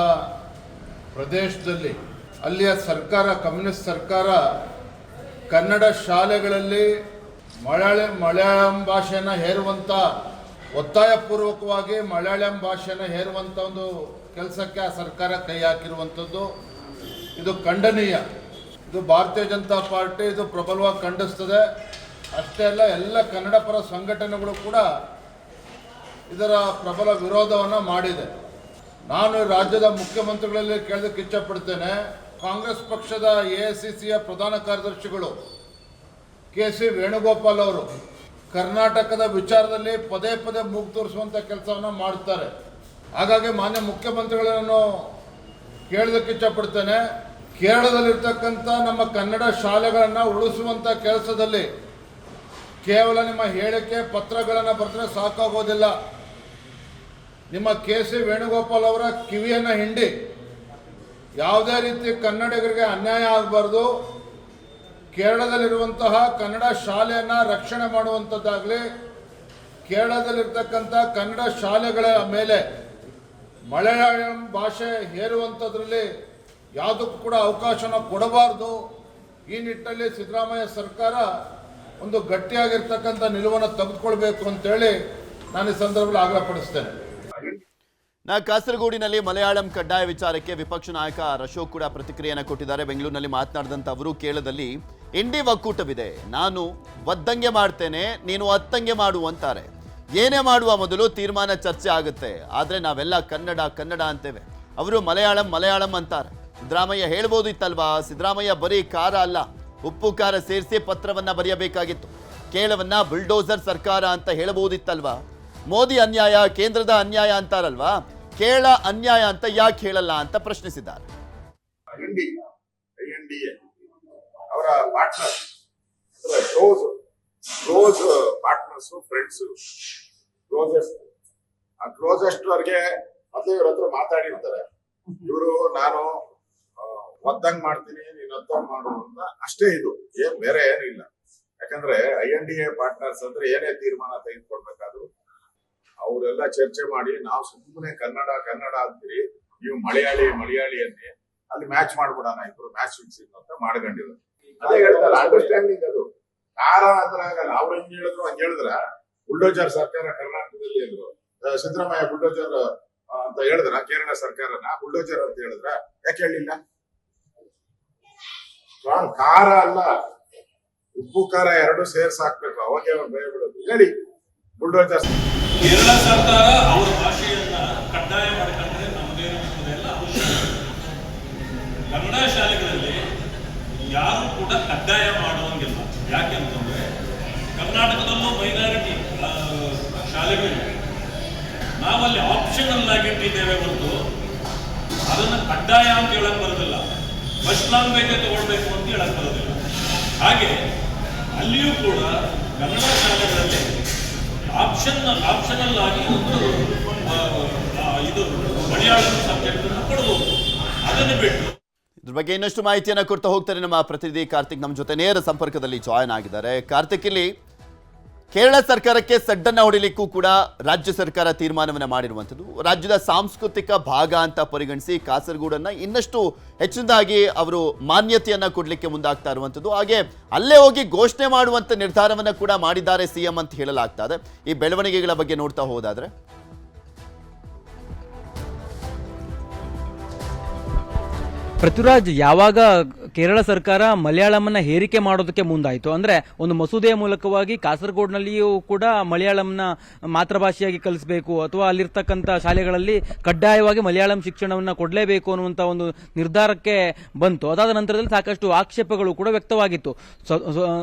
ಪ್ರದೇಶದಲ್ಲಿ ಅಲ್ಲಿಯ ಸರ್ಕಾರ, ಕಮ್ಯುನಿಸ್ಟ್ ಸರ್ಕಾರ, ಕನ್ನಡ ಶಾಲೆಗಳಲ್ಲಿ ಮಲಯಾಳಂ ಭಾಷೆಯನ್ನು ಹೇರುವಂಥ, ಒತ್ತಾಯಪೂರ್ವಕವಾಗಿ ಮಲಯಾಳಂ ಭಾಷೆಯನ್ನು ಹೇರುವಂಥ ಒಂದು ಕೆಲಸಕ್ಕೆ ಆ ಸರ್ಕಾರ ಕೈ ಹಾಕಿರುವಂಥದ್ದು ಇದು ಖಂಡನೀಯ. ಇದು ಭಾರತೀಯ ಜನತಾ ಪಾರ್ಟಿ ಇದು ಪ್ರಬಲವಾಗಿ ಖಂಡಿಸ್ತದೆ. ಅಷ್ಟೇ ಅಲ್ಲ, ಎಲ್ಲ ಕನ್ನಡ ಪರ ಸಂಘಟನೆಗಳು ಕೂಡ ಇದರ ಪ್ರಬಲ ವಿರೋಧವನ್ನು ಮಾಡಿದೆ. ನಾನು ರಾಜ್ಯದ ಮುಖ್ಯಮಂತ್ರಿಗಳಲ್ಲಿ ಕೇಳೋದಕ್ಕೆ ಇಚ್ಛಪಡ್ತೇನೆ. ಕಾಂಗ್ರೆಸ್ ಪಕ್ಷದ ಎಐಸಿಸಿಯ ಪ್ರಧಾನ ಕಾರ್ಯದರ್ಶಿಗಳು ಕೆ.ಸಿ. ವೇಣುಗೋಪಾಲ್ ಅವರು ಕರ್ನಾಟಕದ ವಿಚಾರದಲ್ಲಿ ಪದೇ ಪದೇ ಮೂಗು ತೋರಿಸುವಂಥ ಕೆಲಸವನ್ನು ಮಾಡ್ತಾರೆ. ಹಾಗಾಗಿ ಮಾನ್ಯ ಮುಖ್ಯಮಂತ್ರಿಗಳನ್ನು ಕೇಳೋದಕ್ಕೆ ಇಚ್ಛಪಡ್ತೇನೆ. ಕೇರಳದಲ್ಲಿರ್ತಕ್ಕಂಥ ನಮ್ಮ ಕನ್ನಡ ಶಾಲೆಗಳನ್ನು ಉಳಿಸುವಂಥ ಕೆಲಸದಲ್ಲಿ ಕೇವಲ ನಿಮ್ಮ ಹೇಳಿಕೆ ಪತ್ರಗಳನ್ನು ಬರೆದ್ರೆ ಸಾಕಾಗೋದಿಲ್ಲ. ನಿಮ್ಮ ಕೆ.ಸಿ. ವೇಣುಗೋಪಾಲ್ ಅವರ ಕಿವಿಯನ್ನು ಹಿಂಡಿ ಯಾವುದೇ ರೀತಿ ಕನ್ನಡಿಗರಿಗೆ ಅನ್ಯಾಯ ಆಗಬಾರ್ದು. ಕೇರಳದಲ್ಲಿರುವಂತಹ ಕನ್ನಡ ಶಾಲೆಯನ್ನು ರಕ್ಷಣೆ ಮಾಡುವಂಥದ್ದಾಗಲಿ, ಕೇರಳದಲ್ಲಿರ್ತಕ್ಕಂಥ ಕನ್ನಡ ಶಾಲೆಗಳ ಮೇಲೆ ಮಲಯಾಳಂ ಭಾಷೆ ಹೇರುವಂಥದ್ರಲ್ಲಿ ಯಾವುದಕ್ಕೂ ಕೂಡ ಅವಕಾಶನ ಕೊಡಬಾರ್ದು. ಈ ನಿಟ್ಟಿನಲ್ಲಿ ಸಿದ್ದರಾಮಯ್ಯ ಸರ್ಕಾರ ಒಂದು ಗಟ್ಟಿಯಾಗಿರ್ತಕ್ಕಂಥ ನಿಲುವನ್ನು ತೆಗೆದುಕೊಳ್ಬೇಕು ಅಂತೇಳಿ ನಾನು ಈ ಸಂದರ್ಭದಲ್ಲಿ ಆಗ್ರಹಪಡಿಸ್ತೇನೆ. ಕಾಸರಗೋಡಿನಲ್ಲಿ ಮಲಯಾಳಂ ಕಡ್ಡಾಯ ವಿಚಾರಕ್ಕೆ ವಿಪಕ್ಷ ನಾಯಕ ಅಶೋಕ್ ಕೂಡ ಪ್ರತಿಕ್ರಿಯೆಯನ್ನು ಕೊಟ್ಟಿದ್ದಾರೆ. ಬೆಂಗಳೂರಿನಲ್ಲಿ ಮಾತನಾಡಿದಂಥ ಅವರು, ಕೇರಳದಲ್ಲಿ ಇಂಡಿ ಒಕ್ಕೂಟವಿದೆ, ನಾನು ಒದ್ದಂಗೆ ಮಾಡ್ತೇನೆ, ನೀನು ಅತ್ತಂಗೆ ಮಾಡು ಅಂತಾರೆ. ಏನೇ ಮಾಡುವ ಮೊದಲು ತೀರ್ಮಾನ ಚರ್ಚೆ ಆಗುತ್ತೆ, ಆದರೆ ನಾವೆಲ್ಲ ಕನ್ನಡ ಕನ್ನಡ ಅಂತೇವೆ. ಅವರು ಮಲಯಾಳಂ ಅಂತಾರೆ. ಸಿದ್ದರಾಮಯ್ಯ ಹೇಳ್ಬೋದು ಇತ್ತಲ್ವಾ, ಸಿದ್ದರಾಮಯ್ಯ ಬರೀ ಖಾರ ಅಲ್ಲ, ಉಪ್ಪು ಖಾರ ಸೇರಿಸಿ ಪತ್ರವನ್ನ ಬರೆಯಬೇಕಾಗಿತ್ತು. ಕೇರಳವನ್ನ ಬುಲ್ಡೋಸರ್ ಸರ್ಕಾರ ಅಂತ ಹೇಳಬಹುದಿತ್ತಲ್ವಾ. ಮೋದಿ ಅನ್ಯಾಯ, ಕೇಂದ್ರದ ಅನ್ಯಾಯ ಅಂತಾರಲ್ವಾ, ಕೇರಳ ಅನ್ಯಾಯ ಅಂತ ಯಾಕೆ ಹೇಳಲ್ಲ ಅಂತ ಪ್ರಶ್ನಿಸಿದ್ದಾರೆ. ಅವರ partner, close partners, friends, closest ವರ್ಗೆ ಮೊದಲು ಇವ್ರ ಹತ್ರ ಮಾತಾಡಿರ್ತಾರೆ. ಇವರು ನಾನು ಒದ್ದಂಗ್ ಮಾಡ್ತೀನಿ, ನೀನ್ ಒದ್ದಂಗ್ ಮಾಡು ಅಂತ ಅಷ್ಟೇ. ಇದು ಏನ್ ಬೇರೆ ಏನು ಇಲ್ಲ. ಯಾಕಂದ್ರೆ INDA ಪಾರ್ಟ್ನರ್ಸ್ ಅಂದ್ರೆ ಏನೇ ತೀರ್ಮಾನ ತೆಗೆದುಕೊಳ್ಬೇಕಾದ್ರು ಅವರೆಲ್ಲ ಚರ್ಚೆ ಮಾಡಿ ನಾವು ಸುಮ್ಮನೆ ಕನ್ನಡ ಕನ್ನಡ ಅಂತೀರಿ, ನೀವು ಮಲಯಾಳಿ ಅನ್ನಿ, ಅಲ್ಲಿ ಮ್ಯಾಚ್ ಮಾಡ್ಬಿಡೋಣ, ಇಬ್ರು ಮ್ಯಾಚ್ ಫಿಕ್ಸಿಂಗ್ ಅಂತ ಮಾಡ್ಕೊಂಡಿದ್ರು. ಅದೇ ಹೇಳ್ತಾರೆ ಅಂಡರ್ಸ್ಟ್ಯಾಂಡಿಂಗ್. ಅದು ಕಾರ ಆತರ ಆಗಲ್ಲ. ಅವ್ರು ಹೆಂಗ್ ಹೇಳಿದ್ರು ಹಂಗ ಹೇಳಿದ್ರ ಬುಲ್ಡೋಜರ್ ಸರ್ಕಾರ ಕರ್ನಾಟಕದಲ್ಲಿ ಅಂದ್ರು, ಸಿದ್ದರಾಮಯ್ಯ ಬುಲ್ಡೋಜರ್ ಅಂತ ಹೇಳಿದ್ರ ಕೇರಳ ಸರ್ಕಾರನ ಬುಲ್ಡೋಜರ್ ಅಂತ ಹೇಳಿದ್ರ ಯಾಕೆ ಹೇಳಿಲ್ಲ? ಖಾರ ಅಲ್ಲ, ಉಪ್ಪು ಖಾರ ಎರಡು ಸೇರ್ಸ್ ಹಾಕ್ಬೇಕು, ಅವಾಗೆ ಅವ್ರು ಭಯ ಬಿಡೋದು. ಹೇಳಿ ಬುಲ್ಡೋಜರ್. ಕೇರಳ ಸರ್ಕಾರ ಅವರ ಭಾಷೆಯನ್ನ ಕಡ್ಡಾಯ ಮಾಡ್ಕೊಂಡ್ರೆ ನಮ್ಮದೇನು ಎಲ್ಲ ಅವಶ್ಯಕ. ಕನ್ನಡ ಶಾಲೆಗಳಲ್ಲಿ ಯಾರು ಕೂಡ ಕಡ್ಡಾಯ ಮಾಡುವಂಗಿಲ್ಲ. ಯಾಕೆಂತಂದ್ರೆ ಕರ್ನಾಟಕದಲ್ಲೂ ಮೈನಾರಿಟಿ ಶಾಲೆಗಳಿವೆ, ನಾವಲ್ಲಿ ಆಪ್ಷನಲ್ ಆಗಿಟ್ಟಿದ್ದೇವೆ ಹೊರತು ಅದನ್ನು ಕಡ್ಡಾಯ ಅಂತ ಹೇಳಕ್ ಬರೋದಿಲ್ಲ. ಫಸ್ಟ್ ಲ್ಯಾಂಗ್ವೇಜ್ ತಗೊಳ್ಬೇಕು ಅಂತ ಹೇಳಕ್ ಬರೋದಿಲ್ಲ. ಹಾಗೆ ಅಲ್ಲಿಯೂ ಕೂಡ ಕನ್ನಡ ಶಾಲೆಗಳಲ್ಲಿ ಆಪ್ಷನಲ್ ಆಗಿ ಒಂದು ಇದು ಮಲಯಾಳಂ ಸಬ್ಜೆಕ್ಟ್ ಕೊಡಬಹುದು. ಅದನ್ನು ಬಿಟ್ಟು ಇದ್ರ ಬಗ್ಗೆ ಇನ್ನಷ್ಟು ಮಾಹಿತಿಯನ್ನು ಕೊಡ್ತಾ ಹೋಗ್ತಾರೆ ನಮ್ಮ ಪ್ರತಿನಿಧಿ ಕಾರ್ತಿಕ್ ನಮ್ಮ ಜೊತೆ ನೇರ ಸಂಪರ್ಕದಲ್ಲಿ ಜಾಯ್ನ್ ಆಗಿದ್ದಾರೆ. ಕಾರ್ತಿಕ್, ಇಲ್ಲಿ ಕೇರಳ ಸರ್ಕಾರಕ್ಕೆ ಸಡ್ಡನ್ನ ಹೊಡಿಲಿಕ್ಕೂ ಕೂಡ ರಾಜ್ಯ ಸರ್ಕಾರ ತೀರ್ಮಾನವನ್ನು ಮಾಡಿರುವಂಥದ್ದು. ರಾಜ್ಯದ ಸಾಂಸ್ಕೃತಿಕ ಭಾಗ ಅಂತ ಪರಿಗಣಿಸಿ ಕಾಸರಗೋಡನ್ನ ಇನ್ನಷ್ಟು ಹೆಚ್ಚಿನದಾಗಿ ಅವರು ಮಾನ್ಯತೆಯನ್ನ ಕೊಡಲಿಕ್ಕೆ ಮುಂದಾಗ್ತಾ ಇರುವಂಥದ್ದು. ಹಾಗೆ ಅಲ್ಲೇ ಹೋಗಿ ಘೋಷಣೆ ಮಾಡುವಂಥ ನಿರ್ಧಾರವನ್ನು ಕೂಡ ಮಾಡಿದ್ದಾರೆ ಸಿಎಂ ಅಂತ ಹೇಳಲಾಗ್ತಾ ಇದೆ. ಈ ಬೆಳವಣಿಗೆಗಳ ಬಗ್ಗೆ ನೋಡ್ತಾ ಹೋದಾದ್ರೆ ಪೃಥ್ವಿರಾಜ್, ಯಾವಾಗ ಕೇರಳ ಸರ್ಕಾರ ಮಲಯಾಳಂನ ಹೇರಿಕೆ ಮಾಡೋದಕ್ಕೆ ಮುಂದಾಯಿತು ಅಂದ್ರೆ ಒಂದು ಮಸೂದೆಯ ಮೂಲಕವಾಗಿ ಕಾಸರಗೋಡ್ನಲ್ಲಿಯೂ ಕೂಡ ಮಲಯಾಳಂನ ಮಾತೃಭಾಷೆಯಾಗಿ ಕಲಿಸಬೇಕು ಅಥವಾ ಅಲ್ಲಿರ್ತಕ್ಕಂಥ ಶಾಲೆಗಳಲ್ಲಿ ಕಡ್ಡಾಯವಾಗಿ ಮಲಯಾಳಂ ಶಿಕ್ಷಣವನ್ನು ಕೊಡಲೇಬೇಕು ಅನ್ನುವಂಥ ಒಂದು ನಿರ್ಧಾರಕ್ಕೆ ಬಂತು. ಅದಾದ ನಂತರದಲ್ಲಿ ಸಾಕಷ್ಟು ಆಕ್ಷೇಪಗಳು ಕೂಡ ವ್ಯಕ್ತವಾಗಿತ್ತು.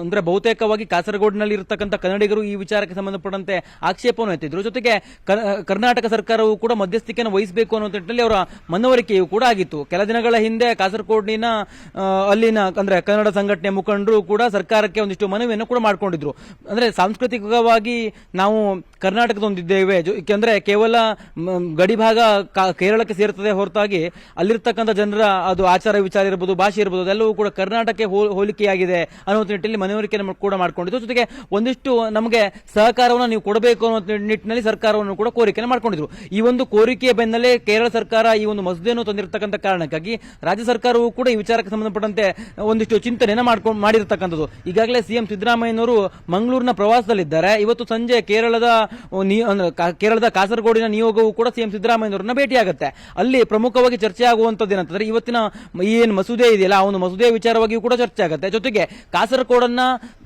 ಅಂದ್ರೆ ಬಹುತೇಕವಾಗಿ ಕಾಸರಗೋಡ್ನಲ್ಲಿ ಇರತಕ್ಕಂಥ ಕನ್ನಡಿಗರು ಈ ವಿಚಾರಕ್ಕೆ ಸಂಬಂಧಪಟ್ಟಂತೆ ಆಕ್ಷೇಪವನ್ನು ಎತ್ತಿದ್ರು. ಜೊತೆಗೆ ಕರ್ನಾಟಕ ಸರ್ಕಾರವು ಕೂಡ ಮಧ್ಯಸ್ಥಿಕೆಯನ್ನು ವಹಿಸಬೇಕು ಅನ್ನೋ ನಿಟ್ಟಿನಲ್ಲಿ ಅವರ ಮನವರಿಕೆಯೂ ಕೂಡ ಆಗಿತ್ತು. ಕೆಲ ದಿನಗಳ ಹಿಂದೆ ಕಾಸರಗೋಡಿನ ಅಲ್ಲಿನ ಅಂದ್ರೆ ಕನ್ನಡ ಸಂಘಟನೆ ಮುಖಂಡರು ಕೂಡ ಸರ್ಕಾರಕ್ಕೆ ಒಂದಿಷ್ಟು ಮನವಿಯನ್ನು ಕೂಡ ಮಾಡಿಕೊಂಡಿದ್ರು. ಅಂದ್ರೆ ಸಾಂಸ್ಕೃತಿಕವಾಗಿ ನಾವು ಕರ್ನಾಟಕದೊಂದಿದ್ದೇವೆ, ಯಾಕೆಂದ್ರೆ ಕೇವಲ ಗಡಿ ಭಾಗ ಕೇರಳಕ್ಕೆ ಸೇರ್ತದೆ ಹೊರತಾಗಿ ಅಲ್ಲಿರ್ತಕ್ಕಂಥ ಜನರ ಅದು ಆಚಾರ ವಿಚಾರ ಇರಬಹುದು, ಭಾಷೆ ಇರಬಹುದು, ಅದೆಲ್ಲವೂ ಕೂಡ ಕರ್ನಾಟಕಕ್ಕೆ ಹೋಲಿಕೆಯಾಗಿದೆ ಅನ್ನೋ ನಿಟ್ಟಿನಲ್ಲಿ ಮನವರಿಕೆಯನ್ನು ಕೂಡ ಮಾಡ್ಕೊಂಡಿದ್ರು. ಜೊತೆಗೆ ಒಂದಿಷ್ಟು ನಮಗೆ ಸಹಕಾರವನ್ನು ನೀವು ಕೊಡಬೇಕು ಅನ್ನೋ ನಿಟ್ಟಿನಲ್ಲಿ ಸರ್ಕಾರವನ್ನು ಕೂಡ ಕೋರಿಕೆಯನ್ನು ಮಾಡ್ಕೊಂಡಿದ್ರು. ಈ ಒಂದು ಕೋರಿಕೆಯ ಬೆನ್ನಲ್ಲೇ ಕೇರಳ ಸರ್ಕಾರ ಈ ಒಂದು ಮಸೂದೆಯನ್ನು ತಂದಿರತಕ್ಕಂಥ ಕಾರಣಕ್ಕಾಗಿ ರಾಜ್ಯ ಸರ್ಕಾರವು ಕೂಡ ಈ ವಿಚಾರಕ್ಕೆ ಸಂಬಂಧಪಟ್ಟಂತೆ ಒಂದಿಷ್ಟು ಚಿಂತನೆಯನ್ನು ಮಾಡಿರತಕ್ಕಂಥದ್ದು. ಈಗಾಗಲೇ ಸಿಎಂ ಸಿದ್ದರಾಮಯ್ಯನವರು ಮಂಗಳೂರಿನ ಪ್ರವಾಸದಲ್ಲಿದ್ದಾರೆ. ಇವತ್ತು ಸಂಜೆ ಕೇರಳದ ಕಾಸರಗೋಡಿನ ನಿಯೋಗವು ಕೂಡ ಸಿಎಂ ಸಿದ್ದರಾಮಯ್ಯನವರನ್ನ ಭೇಟಿಯಾಗುತ್ತೆ. ಅಲ್ಲಿ ಪ್ರಮುಖವಾಗಿ ಚರ್ಚೆ ಆಗುವಂತದ್ದು ಏನಂತಂದ್ರೆ ಇವತ್ತಿನ ಏನು ಮಸೂದೆ ಇದೆಯಲ್ಲ ಆ ಒಂದು ಮಸೂದೆಯ ವಿಚಾರವಾಗಿಯೂ ಕೂಡ ಚರ್ಚೆ ಆಗುತ್ತೆ. ಜೊತೆಗೆ ಕಾಸರಗೋಡನ್ನ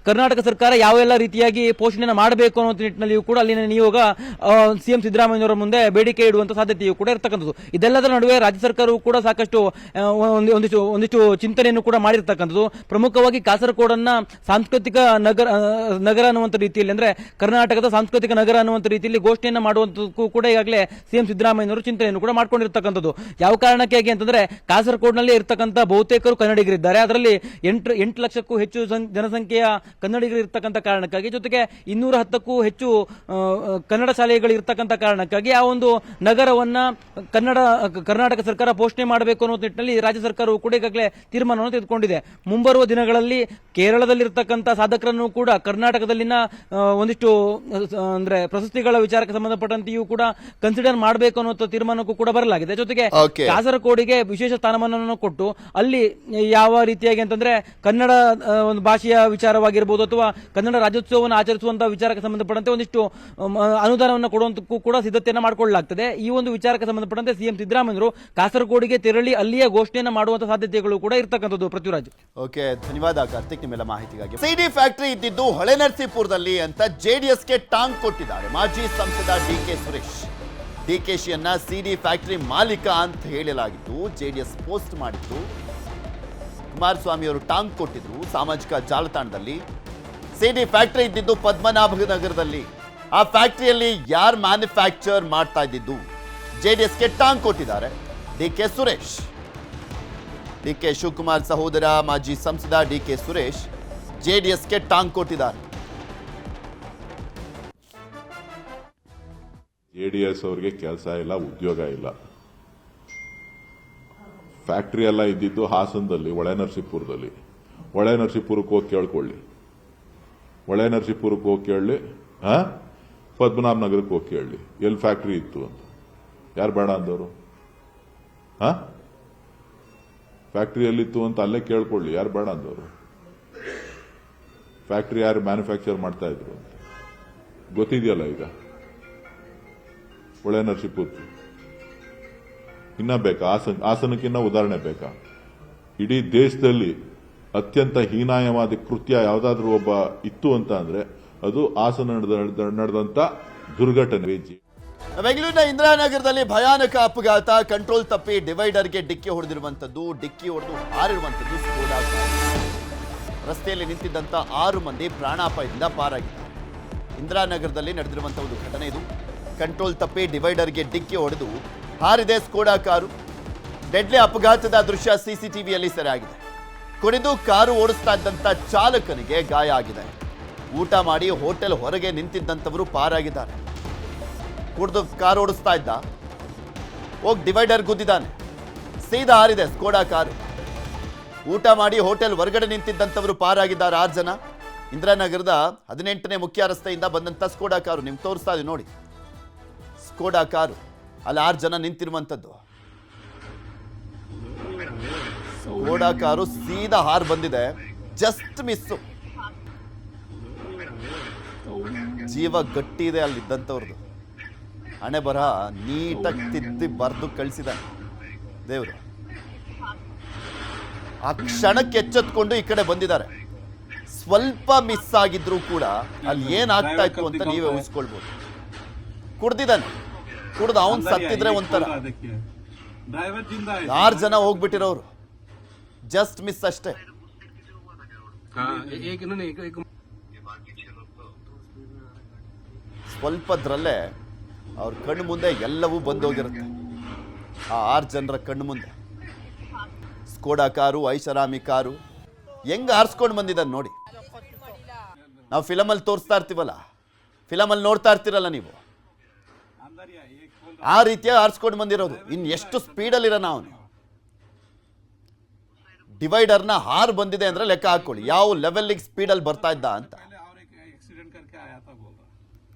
ಕರ್ನಾಟಕ ಸರ್ಕಾರ ಯಾವೆಲ್ಲ ರೀತಿಯಾಗಿ ಪೋಷಣೆಯನ್ನು ಮಾಡಬೇಕು ಅನ್ನೋ ನಿಟ್ಟಿನಲ್ಲಿಯೂ ಕೂಡ ಅಲ್ಲಿನ ನಿಯೋಗ ಸಿಎಂ ಸಿದ್ದರಾಮಯ್ಯನವರ ಮುಂದೆ ಬೇಡಿಕೆ ಇಡುವಂತ ಸಾಧ್ಯತೆಯೂ ಕೂಡ ಇರತಕ್ಕಂಥದ್ದು. ಇದೆಲ್ಲದರ ನಡುವೆ ರಾಜ್ಯ ಸರ್ಕಾರವು ಕೂಡ ಸಾಕಷ್ಟು ಒಂದಿಷ್ಟು ಚಿಂತನೆಯನ್ನು ಕೂಡ ಮಾಡಿರ್ತಕ್ಕಂಥದ್ದು. ಪ್ರಮುಖವಾಗಿ ಕಾಸರಗೋಡನ್ನ ಸಾಂಸ್ಕೃತಿಕ ನಗರ ಅನ್ನುವಂಥ ರೀತಿಯಲ್ಲಿ ಅಂದ್ರೆ ಕರ್ನಾಟಕದ ಸಾಂಸ್ಕೃತಿಕ ನಗರ ಅನ್ನುವಂಥ ರೀತಿಯಲ್ಲಿ ಘೋಷಣೆಯನ್ನು ಮಾಡುವಂತಕ್ಕೂ ಕೂಡ ಈಗಾಗಲೇ ಸಿಎಂ ಸಿದ್ದರಾಮಯ್ಯನವರು ಚಿಂತನೆಯನ್ನು ಕೂಡ ಮಾಡ್ಕೊಂಡಿರ್ತಕ್ಕಂಥದ್ದು. ಯಾವ ಕಾರಣಕ್ಕಾಗಿ ಅಂತಂದ್ರೆ ಕಾಸರಗೋಡ್ನಲ್ಲಿ ಇರ್ತಕ್ಕಂಥ ಬಹುತೇಕರು ಕನ್ನಡಿಗರಿದ್ದಾರೆ. ಅದರಲ್ಲಿ 8 ಲಕ್ಷಕ್ಕೂ ಹೆಚ್ಚು ಜನಸಂಖ್ಯೆಯ ಕನ್ನಡಿಗರು ಇರ್ತಕ್ಕಂಥ ಕಾರಣಕ್ಕಾಗಿ, ಜೊತೆಗೆ 210ಕ್ಕೂ ಹೆಚ್ಚು ಕನ್ನಡ ಶಾಲೆಗಳು ಇರ್ತಕ್ಕಂಥ ಕಾರಣಕ್ಕಾಗಿ ಆ ಒಂದು ನಗರವನ್ನ ಕರ್ನಾಟಕ ಸರ್ಕಾರ ಪೋಷಣೆ ಮಾಡಬೇಕು ಅನ್ನೋ ನಿಟ್ಟಿನಲ್ಲಿ ರಾಜ್ಯ ಸರ್ಕಾರವು ಕೂಡ ಈಗಾಗಲೇ ತೀರ್ಮಾನವನ್ನು ತೆಗೆದುಕೊಂಡಿದೆ. ಮುಂಬರುವ ದಿನಗಳಲ್ಲಿ ಕೇರಳದಲ್ಲಿರ್ತಕ್ಕಂಥ ಸಾಧಕರನ್ನು ಕೂಡ ಕರ್ನಾಟಕದಲ್ಲಿನ ಒಂದಿಷ್ಟು ಅಂದ್ರೆ ಪ್ರಶಸ್ತಿಗಳ ವಿಚಾರಕ್ಕೆ ಸಂಬಂಧಪಟ್ಟಂತೆಯೂ ಕೂಡ ಕನ್ಸಿಡರ್ ಮಾಡಬೇಕು ಅನ್ನೋ ತೀರ್ಮಾನಕ್ಕೂ ಕೂಡ ಬರಲಾಗಿದೆ. ಜೊತೆಗೆ ಕಾಸರಗೋಡಿಗೆ ವಿಶೇಷ ಸ್ಥಾನಮಾನವನ್ನು ಕೊಟ್ಟು ಅಲ್ಲಿ ಯಾವ ರೀತಿಯಾಗಿ ಅಂತಂದ್ರೆ ಕನ್ನಡ ಒಂದು ಭಾಷೆಯ ವಿಚಾರವಾಗಿರ್ಬೋದು ಅಥವಾ ಕನ್ನಡ ರಾಜ್ಯೋತ್ಸವವನ್ನು ಆಚರಿಸುವಂತಹ ವಿಚಾರಕ್ಕೆ ಸಂಬಂಧಪಟ್ಟಂತೆ ಒಂದಿಷ್ಟು ಅನುದಾನವನ್ನು ಕೊಡುವಂತಕ್ಕೂ ಕೂಡ ಸಿದ್ಧತೆಯನ್ನು ಮಾಡಿಕೊಳ್ಳಲಾಗ್ತದೆ. ಈ ಒಂದು ವಿಚಾರಕ್ಕೆ ಸಂಬಂಧಪಟ್ಟಂತೆ ಸಿಎಂ ಸಿದ್ದರಾಮಯ್ಯರು ಕಾಸರಗೋಡಿಗೆ ತೆರಳಿ ಅಲ್ಲಿಯೇ ಘೋಷಣೆಯನ್ನು ಮಾಡುವಂತಹ ಸಾಧ್ಯತೆಗಳು ಕೂಡ ಇರತಕ್ಕಂಥದ್ದು. ಪೃಥ್ವಿರಾಜ್, ಓಕೆ, ಧನ್ಯವಾದ ಕಾರ್ತಿಕ್ ನಿಮ್ಮೆಲ್ಲ ಮಾಹಿತಿಗಾಗಿ. ಸಿಡಿ ಫ್ಯಾಕ್ಟರಿ ಇದ್ದಿದ್ದು ಹೊಳೆನರಸೀಪುರದಲ್ಲಿ ಅಂತ ಜೆಡಿಎಸ್ಗೆ ಟಾಂಗ್ ಕೊಟ್ಟಿದ್ದಾರೆ ಮಾಜಿ ಸಂಸದ ಡಿಕೆ ಸುರೇಶ್. ಡಿಕೆಶಿಯನ್ನ ಸಿಡಿ ಫ್ಯಾಕ್ಟರಿ ಮಾಲೀಕ ಅಂತ ಹೇಳಲಾಗಿತ್ತು. ಜೆಡಿಎಸ್ ಪೋಸ್ಟ್ ಮಾಡಿತ್ತು. ಕುಮಾರಸ್ವಾಮಿ ಅವರು ಟಾಂಗ್ ಕೊಟ್ಟಿದ್ರು ಸಾಮಾಜಿಕ ಜಾಲತಾಣದಲ್ಲಿ. ಸಿಡಿ ಫ್ಯಾಕ್ಟರಿ ಇದ್ದಿದ್ದು ಪದ್ಮನಾಭನಗರದಲ್ಲಿ. ಆ ಫ್ಯಾಕ್ಟರಿಯಲ್ಲಿ ಯಾರು ಮ್ಯಾನುಫ್ಯಾಕ್ಚರ್ ಮಾಡ್ತಾ ಇದ್ದಿದ್ದು? ಜೆಡಿಎಸ್ಗೆ ಟಾಂಗ್ ಕೊಟ್ಟಿದ್ದಾರೆ ಡಿಕೆ ಸುರೇಶ್. ಡಿಕೆ ಶಿವಕುಮಾರ್ ಸಹೋದರ ಮಾಜಿ ಸಂಸದ ಡಿಕೆ ಸುರೇಶ್ ಜೆಡಿಎಸ್ಗೆ ಟಾಂಗ್ ಕೊಟ್ಟಿದ್ದಾರೆ. ಜೆಡಿಎಸ್ ಅವರಿಗೆ ಕೆಲಸ ಇಲ್ಲ, ಉದ್ಯೋಗ ಇಲ್ಲ. ಫ್ಯಾಕ್ಟರಿ ಎಲ್ಲ ಇದ್ದಿದ್ದು ಹಾಸನದಲ್ಲಿ, ಹೊಳೆನರಸೀಪುರದಲ್ಲಿ. ಹೊಳೆನರಸೀಪುರಕ್ಕೆ ಹೋಗಿ ಕೇಳ್ಕೊಳ್ಳಿ, ಹೊಳೆನರಸೀಪುರಕ್ಕೆ ಹೋಗಿ ಕೇಳಲಿ. ಪದ್ಮನಾಭ ನಗರಕ್ಕೆ ಹೋಗಿ ಕೇಳಿ ಎಲ್ಲಿ ಫ್ಯಾಕ್ಟ್ರಿ ಇತ್ತು ಅಂತ. ಯಾರು ಬೇಡ ಅಂದವರು? ಫ್ಯಾಕ್ಟ್ರಿ ಎಲ್ಲಿತ್ತು ಅಂತ ಅಲ್ಲೇ ಕೇಳ್ಕೊಳ್ಳಿ, ಯಾರು ಬೇಡ ಅಂದವರು? ಫ್ಯಾಕ್ಟ್ರಿ ಯಾರು ಮ್ಯಾನುಫ್ಯಾಕ್ಚರ್ ಮಾಡ್ತಾ ಇದ್ರು ಅಂತ ಗೊತ್ತಿದೆಯಲ್ಲ ಈಗ. ಒಳ್ಳೆ ನರಸೀಪುರ ಇನ್ನ ಬೇಕಾ? ಹಾಸನಕ್ಕಿನ್ನ ಉದಾಹರಣೆ ಬೇಕಾ? ಇಡೀ ದೇಶದಲ್ಲಿ ಅತ್ಯಂತ ಹೀನಾಯವಾದ ಕೃತ್ಯ ಯಾವುದಾದ್ರೂ ಒಬ್ಬ ಇತ್ತು ಅಂತ ಅಂದ್ರೆ ಅದು ಹಾಸನ ನಡೆದಂತ ದುರ್ಘಟನೆ. ಬೆಂಗಳೂರಿನ ಇಂದಿರಾನಗರದಲ್ಲಿ ಭಯಾನಕ ಅಪಘಾತ. ಕಂಟ್ರೋಲ್ ತಪ್ಪಿ ಡಿವೈಡರ್ಗೆ ಡಿಕ್ಕಿ ಹೊಡೆದಿರುವಂತದ್ದು, ಡಿಕ್ಕಿ ಹೊಡೆದು ಹಾರಿರುವಂತದ್ದು ಸ್ಕೋಡಾ ಕಾರು. ರಸ್ತೆಯಲ್ಲಿ ನಿಂತಿದ್ದಂತ 6 ಮಂದಿ ಪ್ರಾಣಾಪಾಯದಿಂದ ಪಾರಾಗಿದ್ದಾರೆ. ಇಂದಿರಾನಗರದಲ್ಲಿ ನಡೆದಿರುವಂತಹ ಒಂದು ಘಟನೆ ಇದು. ಕಂಟ್ರೋಲ್ ತಪ್ಪಿ ಡಿವೈಡರ್ಗೆ ಡಿಕ್ಕಿ ಹೊಡೆದು ಹಾರಿದೆ ಸ್ಕೋಡಾ ಕಾರು. ಡೆಡ್ಲಿ ಅಪಘಾತದ ದೃಶ್ಯ ಸಿಸಿಟಿವಿಯಲ್ಲಿ ಸೆರೆಯಾಗಿದೆ. ಕುಡಿದು ಕಾರು ಓಡಿಸ್ತಾ ಇದ್ದಂತ ಚಾಲಕನಿಗೆ ಗಾಯ ಆಗಿದೆ. ಊಟ ಮಾಡಿ ಹೋಟೆಲ್ ಹೊರಗೆ ನಿಂತಿದ್ದಂಥವರು ಪಾರಾಗಿದ್ದಾರೆ. ಕುಡಿದು ಕಾರು ಓಡಿಸ್ತಾ ಇದ್ದ, ಹೋಗಿ ಡಿವೈಡರ್ ಗುದ್ದಿದ್ದಾನೆ, ಸೀದಾ ಹಾರಿದೆ ಸ್ಕೋಡಾ ಕಾರು. ಊಟ ಮಾಡಿ ಹೋಟೆಲ್ ಹೊರಗಡೆ ನಿಂತಿದ್ದಂಥವರು ಪಾರಾಗಿದ್ದಾರೆ 6 ಜನ. ಇಂದಿರಾನಗರದ 18ನೇ ಮುಖ್ಯ ರಸ್ತೆಯಿಂದ ಬಂದಂಥ ಸ್ಕೋಡಾ ಕಾರು ನಿಮ್ಗೆ ತೋರಿಸ್ತಾ ಇದೆ ನೋಡಿ. ಸ್ಕೋಡಾ ಕಾರು ಅಲ್ಲಿ 6 ಜನ ನಿಂತಿರುವಂಥದ್ದು. ಸ್ಕೋಡಾ ಕಾರು ಸೀದಾ ಹಾರ್ ಬಂದಿದೆ, ಜಸ್ಟ್ ಮಿಸ್ಸು. ಜೀವ ಗಟ್ಟಿ ಇದೆ ಅಲ್ಲಿದ್ದಂಥವ್ರದ್ದು. ಹಣೆ ಬರ ನೀಟಾಗಿ ತಿದ್ದಿ ಬರೆದು ಕಳಿಸಿದಾನೆ ದೇವರು. ಆ ಕ್ಷಣಕ್ಕೆ ಎಚ್ಚೆತ್ಕೊಂಡು ಈ ಕಡೆ ಬಂದಿದ್ದಾರೆ. ಸ್ವಲ್ಪ ಮಿಸ್ ಆಗಿದ್ರು ಕೂಡ ಅಲ್ಲಿ ಏನಾಗ್ತಾ ಇತ್ತು ಅಂತ ನೀವೇ ಊಹಿಸ್ಕೊಳ್ಬೋದು. ಕುಡ್ದಿದ್ದಾನೆ, ಕುಡ್ದು ಅವನ್ ಸತ್ತಿದ್ರೆ ಒಂಥರ. 6 ಜನ ಹೋಗ್ಬಿಟ್ಟಿರೋರು, ಜಸ್ಟ್ ಮಿಸ್ ಅಷ್ಟೇ. ಸ್ವಲ್ಪದ್ರಲ್ಲೇ ಅವ್ರ ಕಣ್ಣು ಮುಂದೆ ಎಲ್ಲವೂ ಬಂದೋಗಿರುತ್ತೆ. ಆ 6 ಜನರ ಕಣ್ಣು ಮುಂದೆ ಸ್ಕೋಡಾ ಕಾರು, ಐಷಾರಾಮಿ ಕಾರು ಹೆಂಗ್ ಹಾರಿಸ್ಕೊಂಡು ಬಂದಿದ್ದಾನೆ ನೋಡಿ. ನಾವು ಫಿಲಮಲ್ಲಿ ತೋರಿಸ್ತಾ ಇರ್ತೀವಲ್ಲ, ಫಿಲಮಲ್ಲಿ ನೋಡ್ತಾ ಇರ್ತೀರಲ್ಲ ನೀವು, ಆ ರೀತಿಯ ಹಾರಿಸ್ಕೊಂಡು ಬಂದಿರೋದು. ಇನ್ನು ಎಷ್ಟು ಸ್ಪೀಡಲ್ಲಿರೋಣ ಅವನು. ಡಿವೈಡರ್ನ ಹಾರ್ ಬಂದಿದೆ ಅಂದ್ರೆ ಲೆಕ್ಕ ಹಾಕೊಳ್ಳಿ ಯಾವ ಲೆವೆಲ್ಗೆ ಸ್ಪೀಡಲ್ಲಿ ಬರ್ತಾ ಇದ್ದ ಅಂತ.